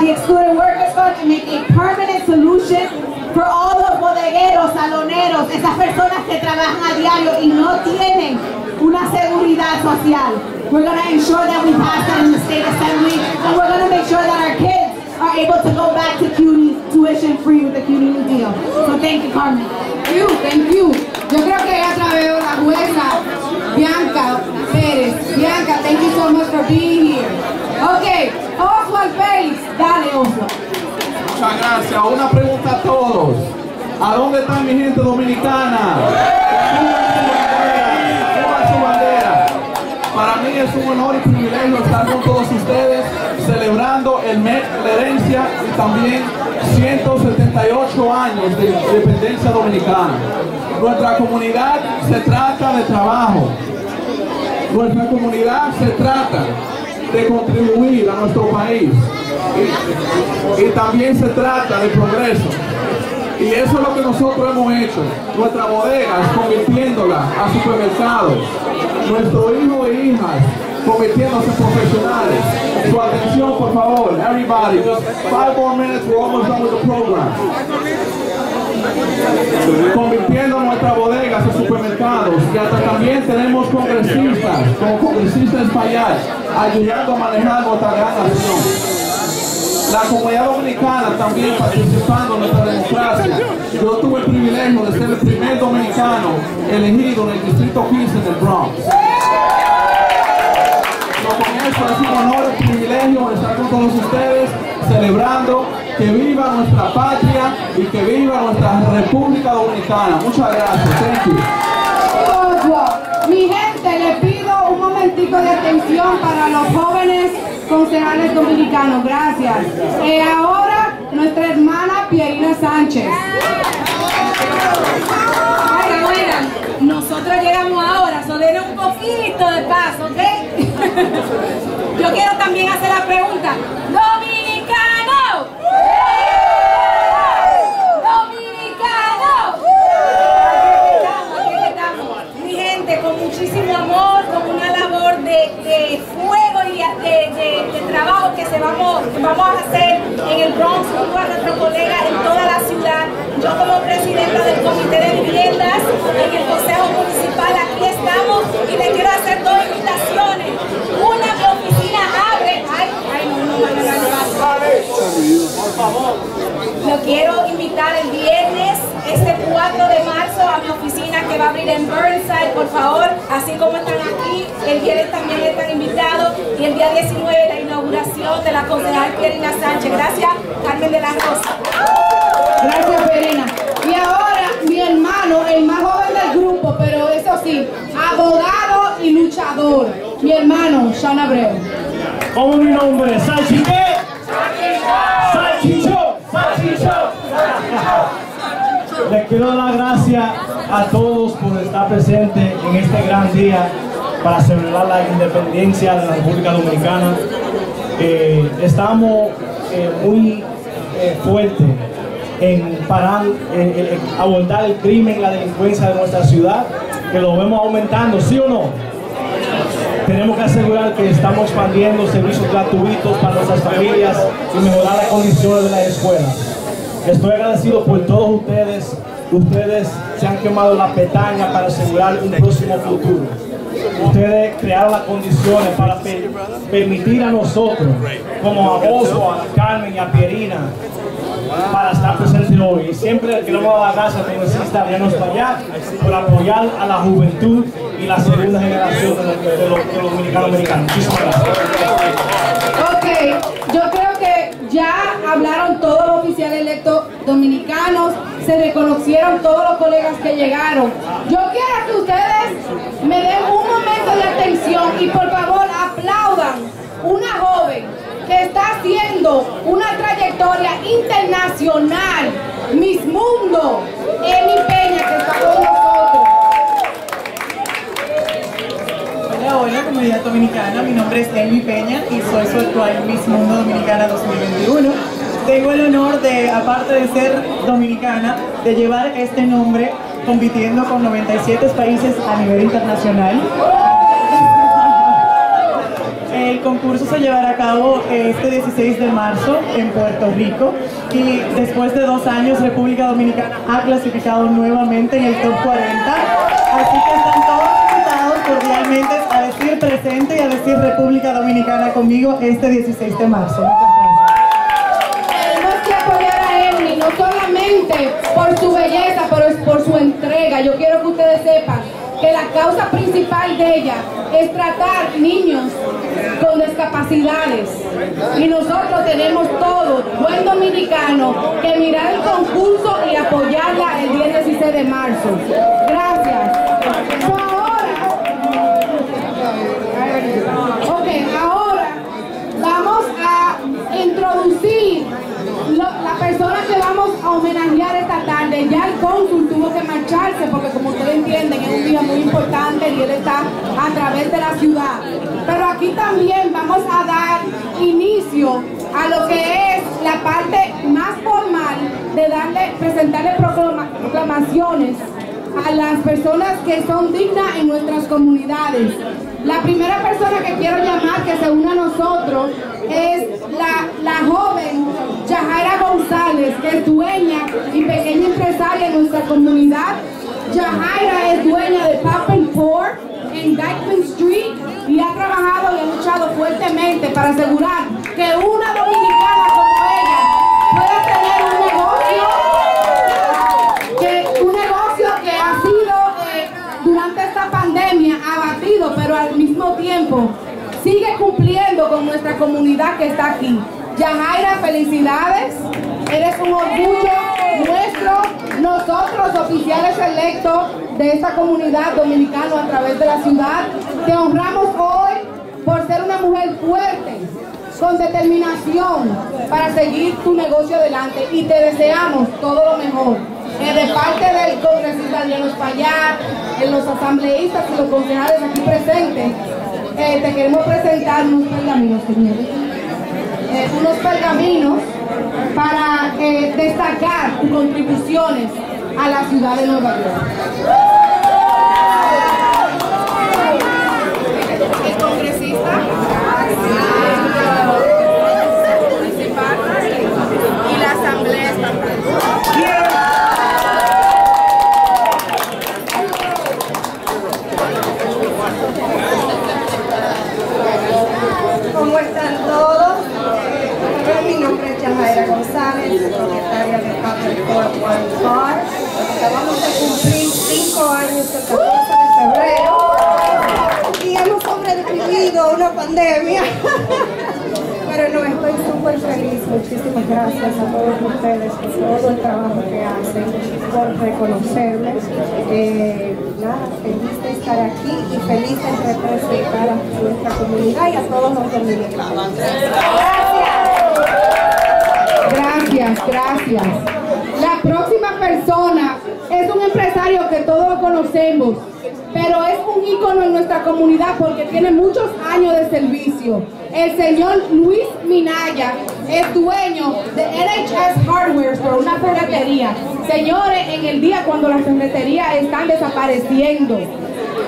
Speaker 13: the Excluded Workers Fund and make a permanent solution for all los bodegueros, saloneros, esas personas que trabajan a diario y no tienen una seguridad social. We're going to ensure that we pass that in the State Assembly, and we're going to make sure that our kids are able to go back to CUNY tuition free with the CUNY New Deal. So thank you, Carmen.
Speaker 2: Thank you. Yo creo que ya trajo la jueza Bianca Pérez. Bianca, thank you so much for being here. Okay, Oswald Félix. Dale, Oswald.
Speaker 8: Muchas gracias. Una pregunta a todos. ¿A dónde está mi gente dominicana? Suban su bandera. Para mí es un honor y privilegio estar con todos ustedes celebrando el mes de la herencia y también 178 años de independencia dominicana. Nuestra comunidad se trata de trabajo. Nuestra comunidad se trata de contribuir a nuestro país y también se trata de progreso. Y eso es lo que nosotros hemos hecho, nuestras bodegas convirtiéndolas a supermercados, nuestros hijos e hijas convirtiéndose en profesionales. Su atención, por favor, everybody, just 5 more minutes, we're almost done with the program. Convirtiendo nuestras bodegas en supermercados, y hasta también tenemos congresistas, como congresista Espallat, ayudando a manejar nuestra gran nación. La comunidad dominicana también participando en nuestra democracia. Yo tuve el privilegio de ser el primer dominicano elegido en el distrito 15 del Bronx. Con eso es un honor y privilegio estar con todos ustedes celebrando que viva nuestra patria y que viva nuestra República Dominicana. Muchas gracias. Thank you.
Speaker 2: Mi gente, le pido un momentico de atención para los jóvenes concejales dominicanos. Gracias. Ahora, nuestra hermana Pierina Sánchez.
Speaker 13: Buenas. Nosotros llegamos ahora, so denle un poquito de paso, ¿ok? Yo quiero también hacer la pregunta. ¡Dominicano! ¡Dominicano! Aquí estamos. Mi gente, con muchísimo amor, con una labor de fuego y de trabajo que vamos a hacer en el Bronx junto a nuestros colegas en toda la ciudad. Yo como presidenta del Comité de Viviendas en el Consejo Municipal, aquí estamos y le quiero hacer 2 invitaciones. Una, mi oficina abre. Por favor. Lo quiero invitar el viernes, este 4 de marzo, a mi oficina que va a abrir en Burnside, por favor. Así como están aquí, el viernes también están invitados. Y el día 19, la inauguración de la concejal Pierina Sánchez. Gracias, Carmen de la Rosa.
Speaker 2: Gracias, Pierina. Y ahora, mi hermano, el más joven del grupo, pero eso sí, abogado y luchador. Mi hermano, Sean Abreu.
Speaker 9: ¿Cómo mi nombre? ¿Salchi qué? ¡Salchicho! ¡Salchicho! Les quiero dar las gracias a todos por estar presentes en este gran día para celebrar la independencia de la República Dominicana. Estamos muy fuertes en abordar el crimen y la delincuencia de nuestra ciudad, que lo vemos aumentando, ¿sí o no? Tenemos que asegurar que estamos expandiendo servicios gratuitos para nuestras familias y mejorar las condiciones de las escuelas. Estoy agradecido por todos ustedes. Ustedes se han quemado la pestaña para asegurar un próximo futuro. Ustedes crearon las condiciones para permitir a nosotros, como a Oswald, a Carmen y a Pierina, para estar presentes hoy. Y siempre queremos dar las gracias al congresista Adriano Espallat por apoyar a la juventud y la segunda generación de los dominicanos. Muchísimas gracias.
Speaker 2: Ok, yo creo que ya hablaron todos los oficiales electos dominicanos, se reconocieron todos los colegas que llegaron. Yo quiero que ustedes me den un momento de atención y por favor aplaudan una joven que está haciendo una trayectoria internacional, Miss Mundo, Emi Peña, que está con nosotros.
Speaker 14: Hola, comunidad dominicana. Mi nombre es Elmi Peña y soy su actual Miss Mundo Dominicana 2021. Tengo el honor de, aparte de ser dominicana, de llevar este nombre compitiendo con 97 países a nivel internacional. El concurso se llevará a cabo este 16 de marzo en Puerto Rico y después de 2 años República Dominicana ha clasificado nuevamente en el top 40. Así que están todos invitados cordialmente a decir presente y a decir República Dominicana conmigo este 16 de marzo. Muchas gracias.
Speaker 2: Tenemos que apoyar a Emily, no solamente por su belleza, pero es por su entrega. Yo quiero que ustedes sepan que la causa principal de ella es tratar niños con discapacidades. Y nosotros tenemos todo, buen dominicano, que mirar el concurso y apoyarla el día 16 de marzo. Gracias. Ahora vamos a introducir la persona que vamos a homenajear esta tarde. Ya el cónsul tuvo que marcharse porque, como ustedes entienden, es un día muy importante y él está a través de la ciudad. Pero aquí también vamos a dar inicio a lo que es la parte más formal de presentarle proclamaciones a las personas que son dignas en nuestras comunidades. La primera persona que quiero llamar que se una a nosotros es la joven Yajaira González, que es dueña y pequeña empresaria en nuestra comunidad. Yajaira es dueña de Pop and Pour en Dyckman Street y ha trabajado y ha luchado fuertemente para asegurar que una dominicana como ella pueda tener un negocio que ha sido durante esta pandemia abatido, pero al mismo tiempo sigue cumpliendo con nuestra comunidad que está aquí. Yajaira, felicidades, eres un orgullo nuestro, nosotros oficiales electos de esta comunidad dominicana a través de la ciudad. Te honramos hoy por ser una mujer fuerte, con determinación para seguir tu negocio adelante y te deseamos todo lo mejor. De parte del congresista Adriano Espallat, los asambleístas y los concejales aquí presentes, te queremos presentar unos pergaminos, señores. Unos pergaminos para destacar tus contribuciones a la ciudad de Nueva York. El congresista municipal y la asamblea estatal.
Speaker 15: ¿Cómo están todos? Mi nombre es Yajaira González, secretaria de Public One Bar. Acabamos de cumplir 5 años el 14 de febrero y hemos sobrevivido una pandemia. Pero no, estoy súper feliz. Muchísimas gracias a todos ustedes por todo el trabajo que hacen, por reconocerles. Nada, feliz de estar aquí y feliz de representar a nuestra comunidad y a todos los dominicanos.
Speaker 2: Gracias. La próxima persona es un empresario que todos conocemos, pero es un ícono en nuestra comunidad porque tiene muchos años de servicio. El señor Luis Minaya es dueño de NHS Hardware, por una ferretería. Señores, en el día cuando las ferreterías están desapareciendo,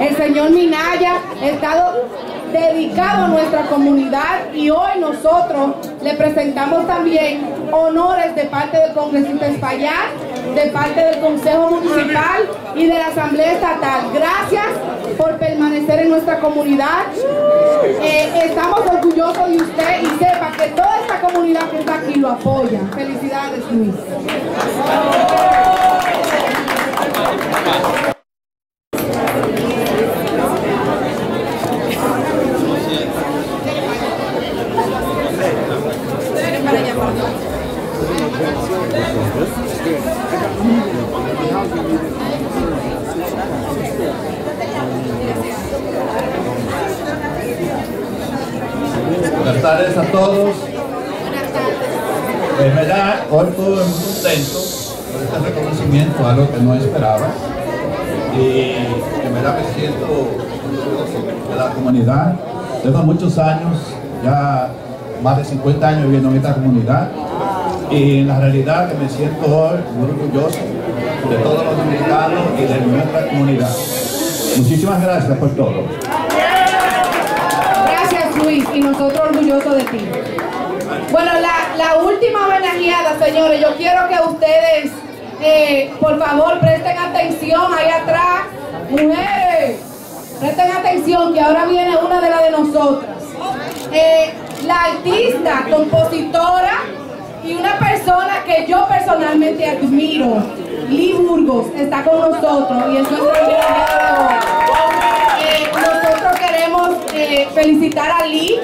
Speaker 2: el señor Minaya ha estado dedicado a nuestra comunidad y hoy nosotros le presentamos también honores de parte del congresista Espallat, de parte del Consejo Municipal y de la Asamblea Estatal. Gracias por permanecer en nuestra comunidad. Estamos orgullosos de usted y sepa que toda esta comunidad que está aquí lo apoya. Felicidades, Luis.
Speaker 16: Buenas tardes a todos. En verdad, hoy estoy muy contento por este reconocimiento, algo que no esperaba. Y en verdad me siento orgulloso de la la comunidad. Tengo muchos años, ya más de 50 años viviendo en esta comunidad. Y en la realidad que me siento hoy muy orgulloso de todos los dominicanos y de nuestra comunidad. Muchísimas gracias por todo.
Speaker 2: Gracias, Luis, y nosotros orgullosos de ti. Bueno, la última homenajeada, señores, yo quiero que ustedes, por favor, presten atención ahí atrás. Mujeres, presten atención que ahora viene una de las de nosotras. La artista, compositora y una persona que yo personalmente admiro, Lee Burgos, está con nosotros y es nuestra homenajeada de hoy. Nosotros queremos felicitar a Lee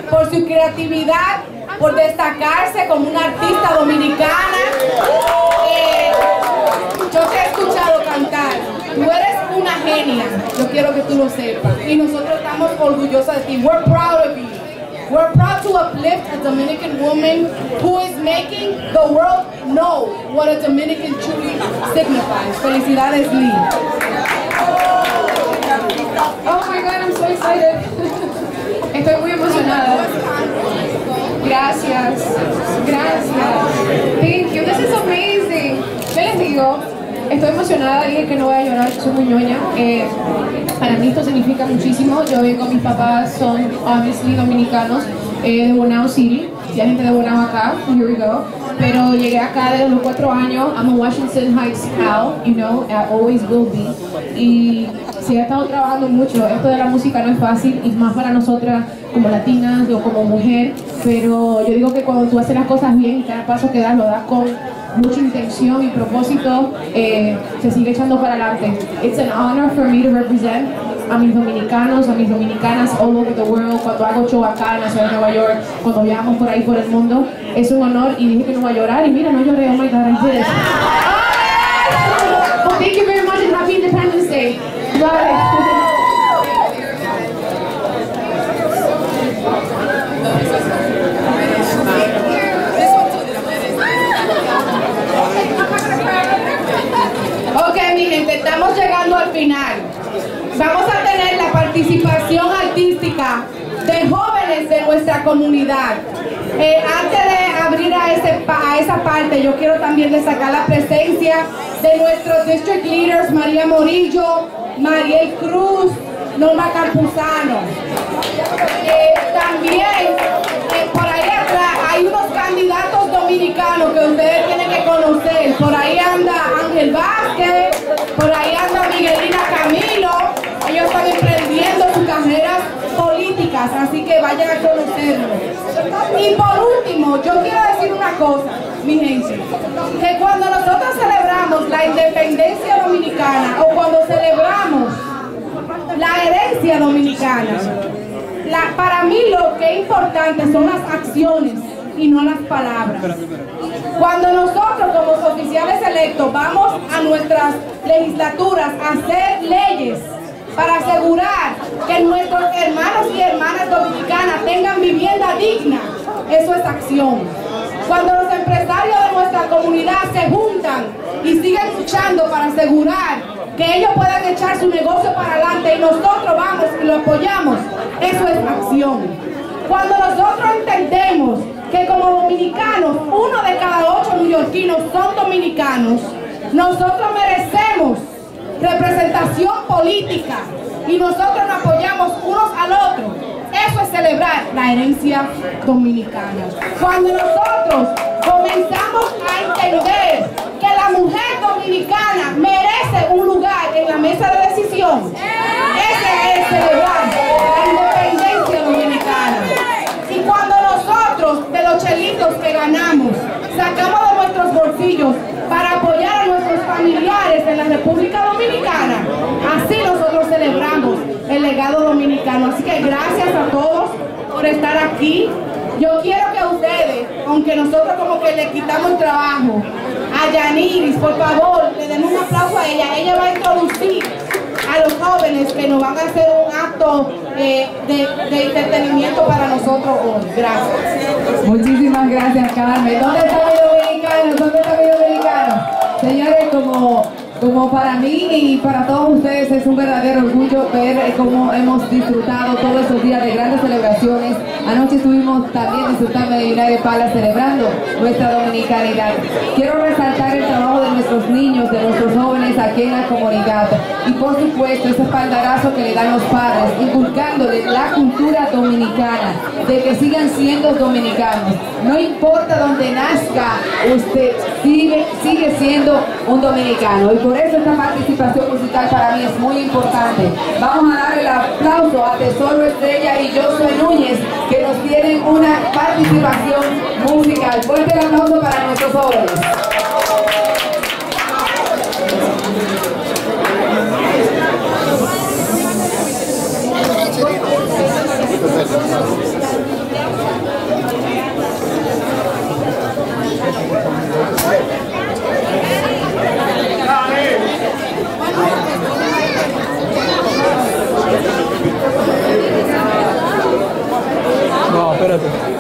Speaker 2: por su creatividad, por destacarse como una artista dominicana. Yo te he escuchado cantar, tú eres una genia, yo quiero que tú lo sepas, y nosotros estamos orgullosos de ti. We're proud of you. We're proud to uplift a Dominican woman who is making the world know what a Dominican truly signifies. Felicidades, Lee.
Speaker 17: Oh my God, I'm so excited. Estoy muy emocionada. Gracias. Gracias. Thank you. This is amazing. ¿Qué les digo? Estoy emocionada, dije que no voy a llorar, soy muy ñoña. Para mí esto significa muchísimo. Yo vengo, mis papás son obviously dominicanos, de Bonao City. Y hay gente de Bonao acá, here we go. Pero llegué acá desde los 4 años. I'm a Washington Heights pal, you know, I always will be. Y sí, he estado trabajando mucho. Esto de la música no es fácil, y más para nosotras como latinas o como mujer. Pero yo digo que cuando tú haces las cosas bien y cada paso que das lo das con mucha intención y propósito, se sigue echando para adelante. It's an honor for me to represent a mis dominicanos, a mis dominicanas all over the world. Cuando hago show acá en la ciudad de Nueva York, cuando viajamos por ahí por el mundo, es un honor, y dije que no voy a llorar y mira, no lloré. Oh my God, I did it. Well, thank you very much and happy Independence Day. Bye.
Speaker 2: Ok, mi gente, estamos llegando al final. Vamos a tener la participación artística de jóvenes de nuestra comunidad. Antes de abrir a esa parte, yo quiero también destacar la presencia de nuestros district leaders, María Morillo, Mariel Cruz, Norma Campuzano. También, por ahí atrás, hay unos candidatos dominicanos que ustedes tienen que conocer. Por ahí anda Ángel Vázquez, por ahí anda Miguelina Camilo. Ellos están emprendiendo sus carreras políticas, así que vayan a conocerlos. Y por último, yo quiero decir una cosa, mi gente, que cuando nosotros celebramos la independencia dominicana o cuando celebramos la herencia dominicana, para mí lo que es importante son las acciones y no las palabras. Cuando nosotros como oficiales electos vamos a nuestras legislaturas a hacer leyes para asegurar que nuestros hermanos y hermanas dominicanas tengan vivienda digna, eso es acción. Cuando los empresarios de nuestra comunidad se juntan y siguen luchando para asegurar que ellos puedan echar su negocio para adelante y nosotros vamos y lo apoyamos, eso es acción. Cuando nosotros entendemos que como dominicanos, 1 de cada 8 neoyorquinos son dominicanos, nosotros merecemos representación política y nosotros nos apoyamos unos al otro. Eso es celebrar la herencia dominicana. Cuando nosotros comenzamos a entender que la mujer dominicana merece un lugar en la mesa de decisión, ese es celebrar la independencia dominicana. Y cuando nosotros, de los chelitos que ganamos, sacamos de nuestros bolsillos para apoyar a nuestros familiares en la República Dominicana, así nosotros celebramos el legado dominicano. Así que gracias a todos por estar aquí. Yo quiero que ustedes, aunque nosotros como que le quitamos el trabajo a Yaniris, por favor, le den un aplauso a ella. Ella va a introducir a los jóvenes que nos van a hacer un acto de entretenimiento para nosotros hoy. Gracias.
Speaker 4: Muchísimas gracias, Carmen. ¿Dónde está mi dominicano? ¿Dónde está mi dominicano? Señores, como Como para mí y para todos ustedes es un verdadero orgullo ver cómo hemos disfrutado todos estos días de grandes celebraciones. Anoche estuvimos también disfrutando de United Palace celebrando nuestra dominicanidad. Quiero resaltar el trabajo de nuestros niños, de nuestros jóvenes aquí en la comunidad y por supuesto ese espaldarazo que le dan los padres, inculcándoles la cultura dominicana, de que sigan siendo dominicanos. No importa dónde nazca, usted sigue siendo un dominicano. Y por eso esta participación musical para mí es muy importante. Vamos a dar el aplauso a Tesoro Estrella y Josué Núñez, que nos tienen una participación musical. Fuerte el aplauso para nuestros jóvenes.
Speaker 18: No, espérate.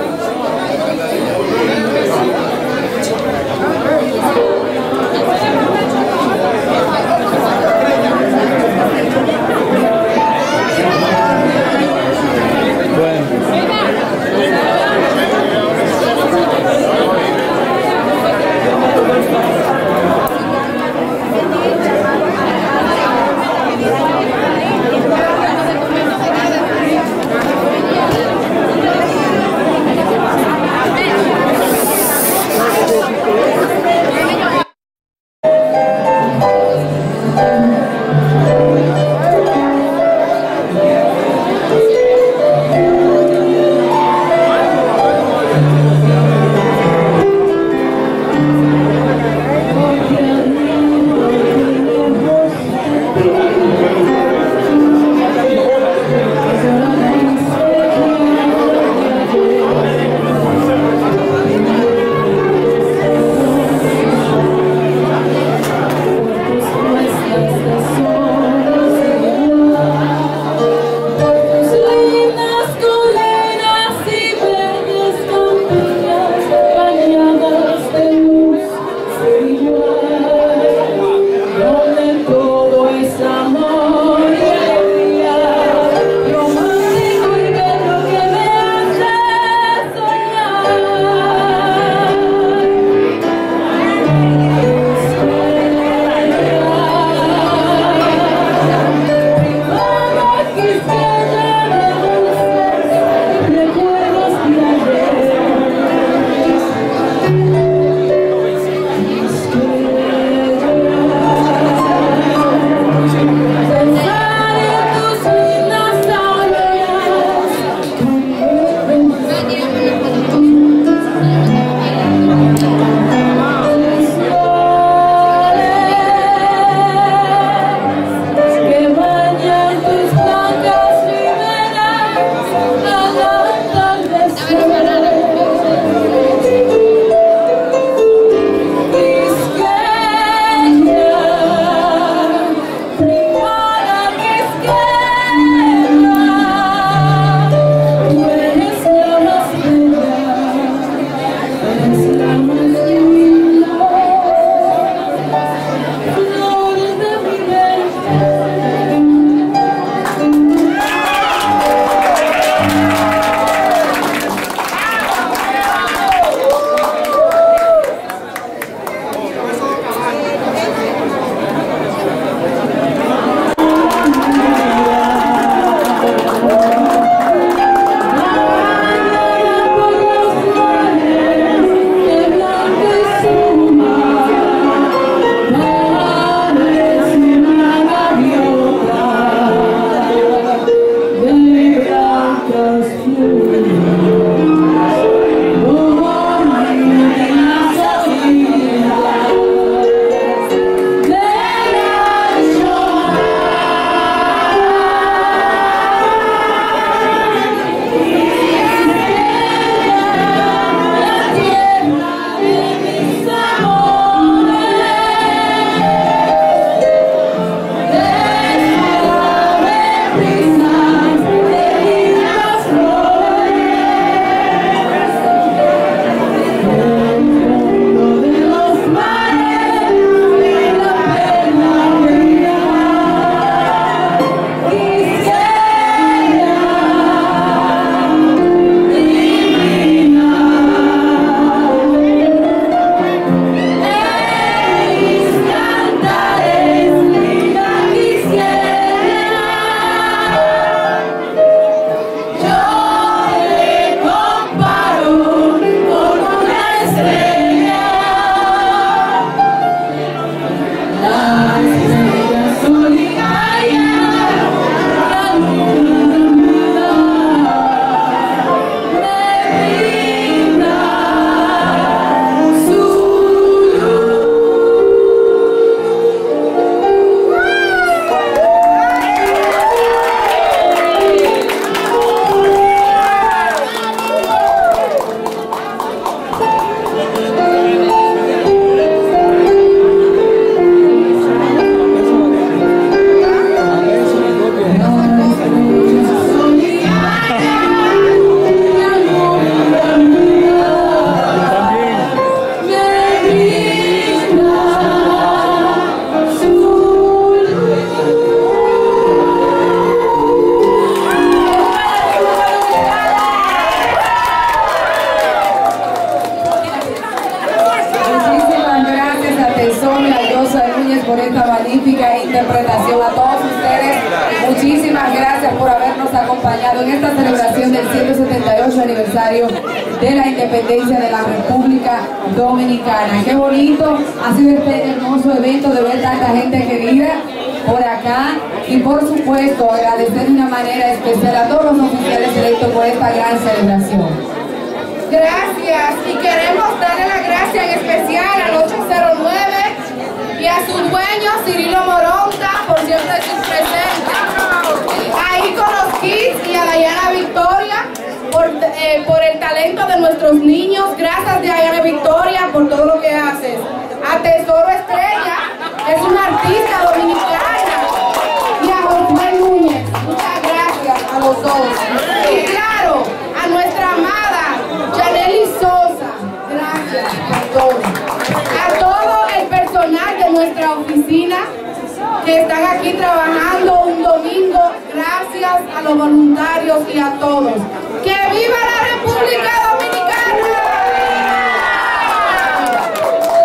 Speaker 4: esta celebración del 178 aniversario de la independencia de la República Dominicana. Qué bonito ha sido este hermoso evento de ver tanta gente querida por acá y por supuesto agradecer de una manera especial a todos los oficiales electos por esta gran celebración.
Speaker 2: Gracias, y queremos darle la gracia en especial al 809 y a su dueño Cirilo Moronta por siempre su presencia. Ahí con los kids y a Dayana Victoria por el talento de nuestros niños. Gracias Dayana Victoria por todo lo que haces. A Tesoro Estrella, que es una artista dominicana. Y a José Núñez, muchas gracias a los dos. Y claro, a nuestra amada Yaneli Sosa, gracias a todos. A todo el personal de nuestra oficina que están aquí trabajando un domingo, gracias a los voluntarios y a todos. ¡Que viva la República Dominicana!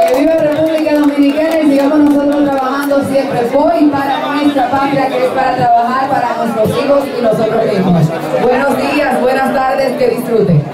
Speaker 4: ¡Que viva la República Dominicana! Y sigamos nosotros trabajando siempre por y para nuestra patria, que es para trabajar para nuestros hijos y nosotros mismos. Buenos días, buenas tardes, que disfruten.